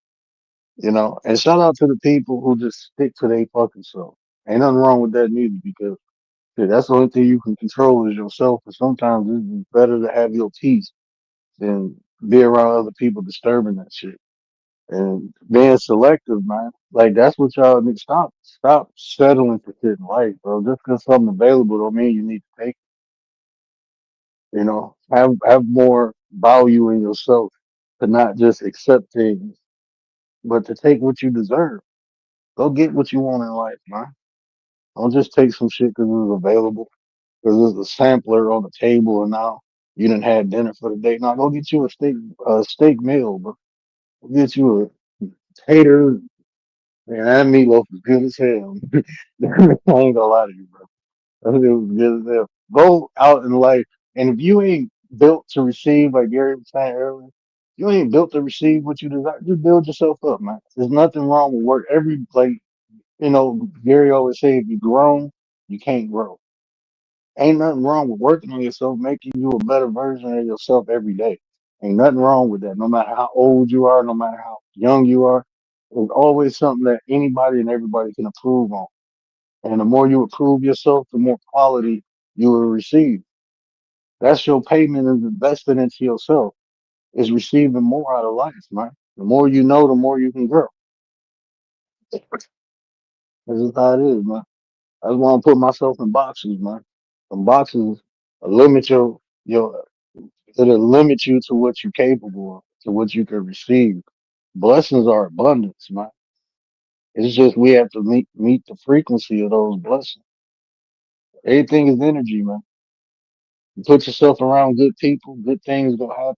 And shout out to the people who just stick to their fucking self. Ain't nothing wrong with that neither, because shit, that's the only thing you can control is yourself. And sometimes it's better to have your peace than be around other people disturbing that shit. And being selective, man. Like that's what y'all need. Stop settling for shit in life, bro. Just because something available don't mean you need to take it. Have more value in yourself to not just accept things, but to take what you deserve. Go get what you want in life, man. Don't just take some shit because it's available, because there's a sampler on the table, and now you didn't have dinner for the day. Now go get you a steak meal, bro. Go get you a tater. Man, that meatloaf is good as hell. I ain't gonna lie to you, bro. That shit was good as hell. Go out in life, and if you ain't built to receive, like Gary was saying earlier, you ain't built to receive what you desire. Just build yourself up, man. There's nothing wrong with work. Gary always say, if you grown, you can't grow. Ain't nothing wrong with working on yourself, making you a better version of yourself every day. Ain't nothing wrong with that. No matter how old you are, no matter how young you are, there's always something that anybody and everybody can improve on. And the more you improve yourself, the more quality you will receive. That's your payment of investing into yourself. is receiving more out of life, man. The more you know, the more you can grow. This is how it is, man. I just want to put myself in boxes, man. Some boxes limit your it'll limit you to what you're capable of, to what you can receive. Blessings are abundance, man. It's just we have to meet the frequency of those blessings. Everything is energy, man. You put yourself around good people, good things gonna happen.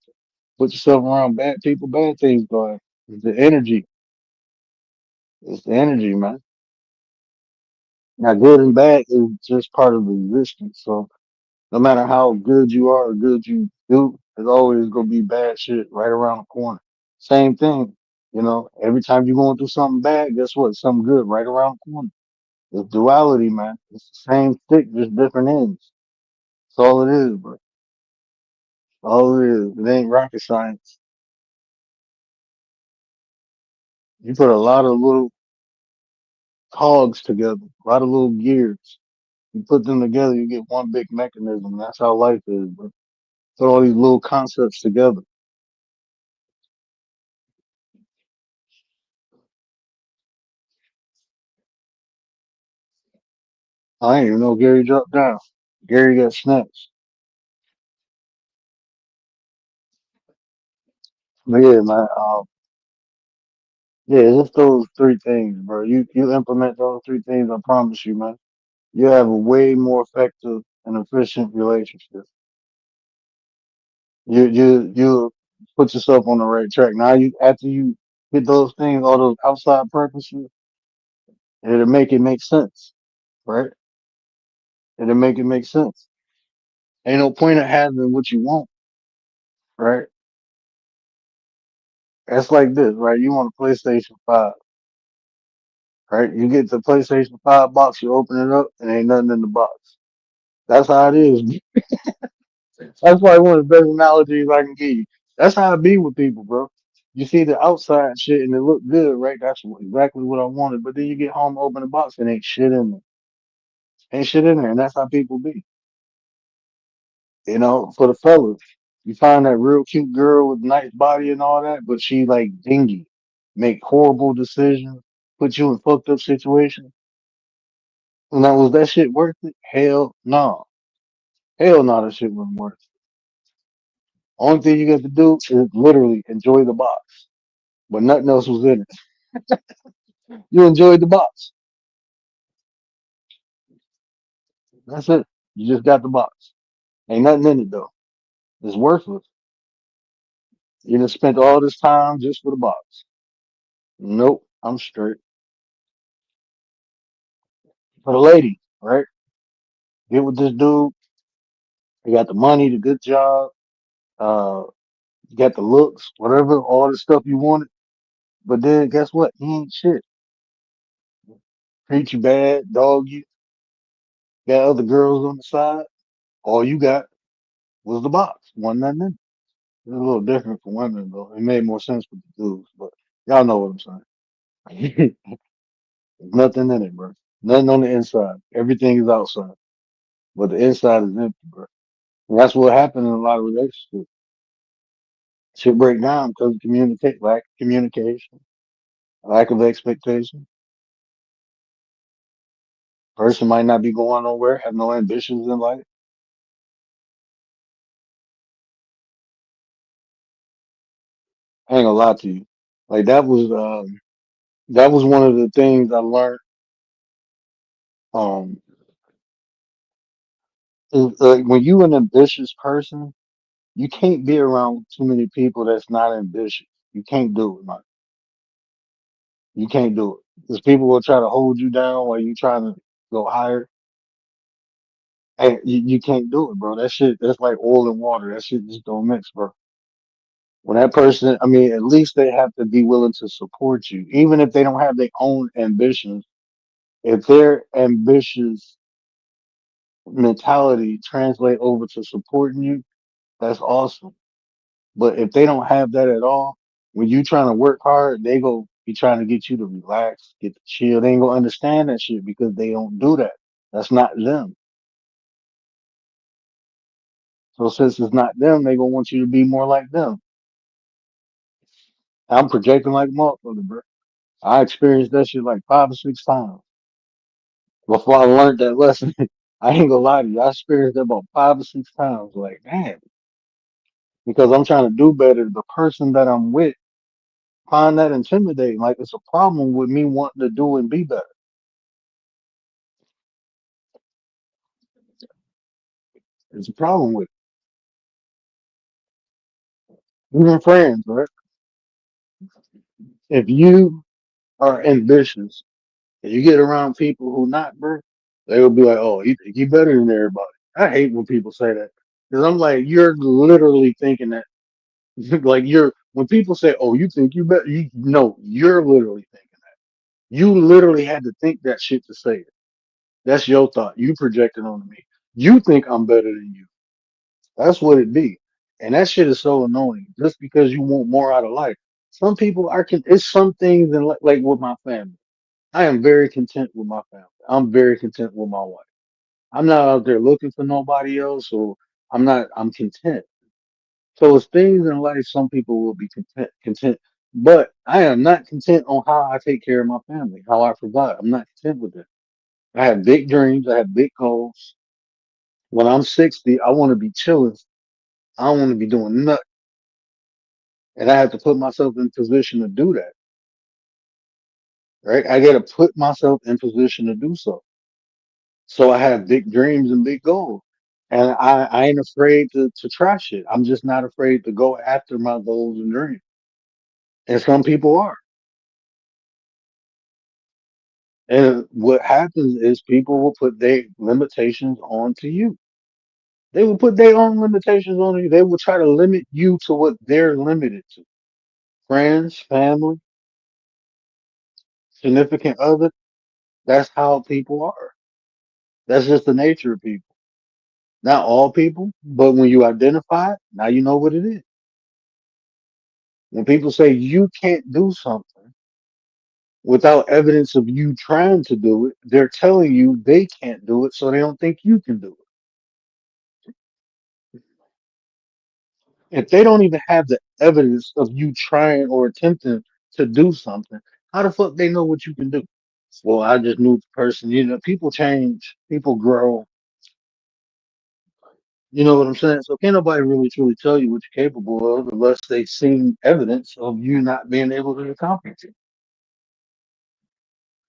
Put yourself around bad people, bad things gonna happen. It's the energy. It's the energy, man. Now, good and bad is just part of existence. So no matter how good you are or good you do, there's always gonna be bad shit right around the corner. Same thing, every time you're going through something bad, guess what? Something good right around the corner. It's duality, man. It's the same stick, just different ends. That's all it is, bro. All it is. It ain't rocket science. You put a lot of little cogs together, a lot of little gears. You put them together, you get one big mechanism. That's how life is, bro. Put all these little concepts together. I didn't even know Gary dropped down. Gary got snatched. But yeah, man. Yeah, just those three things, bro. You implement those three things, I promise you, man. You have a way more effective and efficient relationship. You put yourself on the right track. Now you after you get those things, all those outside purposes, it'll make it make sense, right? It'll make it make sense. Ain't no point of having what you want, right? That's like this, right? You want a PlayStation 5, right? You get the PlayStation 5 box, you open it up, and ain't nothing in the box. That's how it is. That's probably one of the best analogies I can give you. That's how it be with people, bro. You see the outside shit and it look good, right? That's exactly what I wanted. But then you get home, open the box, and ain't shit in there. Ain't shit in there, and that's how people be. For the fellas, you find that real cute girl with nice body and all that, but she like dingy, make horrible decisions, put you in fucked up situations. Now, was that shit worth it? Hell no. Hell no, that shit wasn't worth it. Only thing you got to do is literally enjoy the box, but nothing else was in it. You enjoyed the box. That's it. You just got the box. Ain't nothing in it though. It's worthless. You just spent all this time just for the box. Nope, I'm straight. For the lady, right? Get with this dude. He got the money, the good job, uh, got the looks, whatever, all the stuff you wanted. But then guess what? He ain't shit. Treat you bad, dog you. Got other girls on the side. All you got was the box. One nothing in it. It's a little different for women though. It made more sense with the dudes, but y'all know what I'm saying. Nothing in it, bro. Nothing on the inside. Everything is outside, but the inside is empty, bro. And that's what happened in a lot of relationships. Shit break down because of lack of communication, lack of expectation. Person might not be going nowhere, have no ambitions in life. I ain't gonna lie to you. Like that was one of the things I learned. Um, when you an ambitious person, you can't be around too many people that's not ambitious. You can't do it, man. You can't do it because people will try to hold you down while you trying to go higher. And you can't do it, bro. That shit, that's like oil and water. That shit just don't mix, bro. When that person, I mean, at least they have to be willing to support you, even if they don't have their own ambitions. If their ambitious mentality translate over to supporting you, that's awesome. But if they don't have that at all, when you trying to work hard, they go be trying to get you to relax, get to chill. They ain't gonna understand that shit because they don't do that. That's not them. So since it's not them, they gonna want you to be more like them. I'm projecting like a motherfucker, bro. I experienced that shit like 5 or 6 times before I learned that lesson. I ain't gonna lie to you. I experienced that about 5 or 6 times. Like, man, because I'm trying to do better. The person that I'm with find that intimidating. Like, it's a problem with me wanting to do and be better. It's a problem with it. Even friends, right? If you are ambitious and you get around people who not, bro, they will be like, "Oh, you think you better than everybody." I hate when people say that because I'm like, you're literally thinking that. Like you're when people say, "Oh, you think you better," you no, you're literally thinking. You literally had to think that shit to say it. That's your thought. You projected onto me. You think I'm better than you. That's what it be. And that shit is so annoying just because you want more out of life. Some people are, it's some things in like with my family. I am very content with my family. I'm very content with my wife. I'm not out there looking for nobody else or I'm content. So it's things in life some people will be content. But I am not content on how I take care of my family, how I provide. I'm not content with that. I have big dreams. I have big goals. When I'm 60, I want to be chilling. I don't want to be doing nothing. And I have to put myself in position to do that. Right? I got to put myself in position to do so. So I have big dreams and big goals. And I ain't afraid to try shit. I'm just not afraid to go after my goals and dreams. And some people are. And what happens is people will put their limitations onto you. They will put their own limitations on you. They will try to limit you to what they're limited to. Friends, family, significant other. That's how people are. That's just the nature of people. Not all people, but when you identify it, now you know what it is. When people say you can't do something without evidence of you trying to do it, they're telling you they can't do it, so they don't think you can do it. If they don't even have the evidence of you trying or attempting to do something, how the fuck they know what you can do? Well, I just knew the person. People change, people grow. You know what I'm saying? So can't nobody really truly tell you what you're capable of unless they've seen evidence of you not being able to accomplish it.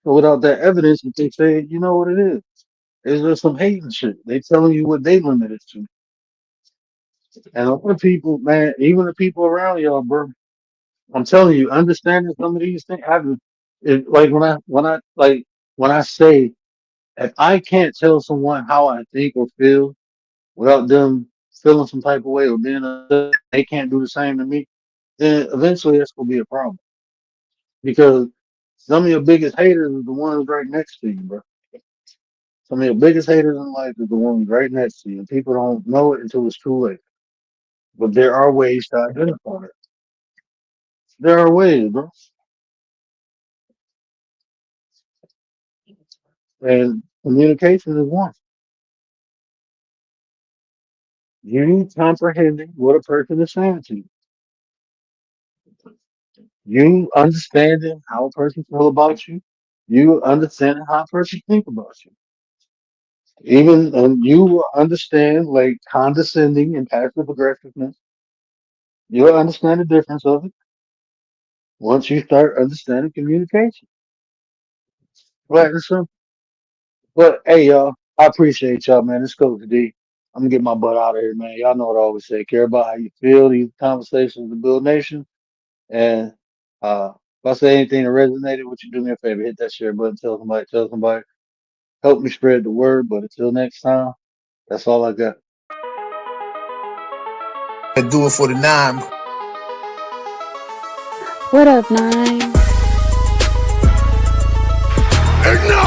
So without that evidence, if they say, you know what it is, it's just some hating shit. They telling you what they limited to. And a lot of people, man, even the people around y'all, bro, I'm telling you, understanding some of these things, like when I say if I can't tell someone how I think or feel without them feeling some type of way or being they can't do the same to me, then eventually that's gonna be a problem. Because some of your biggest haters are the ones right next to you, bro. Some of your biggest haters in life are the ones right next to you. And people don't know it until it's too late. But there are ways to identify it. There are ways, bro. And communication is one. You comprehending what a person is saying to you. You understanding how a person feel about you. You understanding how a person think about you. Even you understand like condescending and passive aggressiveness. You'll understand the difference of it once you start understanding communication. Right and simple. But hey y'all, I appreciate y'all, man. It's Coach D. I'm gonna get my butt out of here, man. Y'all know what I always say. Care about how you feel. These conversations to build nation. And if I say anything that resonated with you, do me a favor, hit that share button, tell somebody, help me spread the word. But until next time, that's all I got. And do it for the 9. What up, 9? Ignite!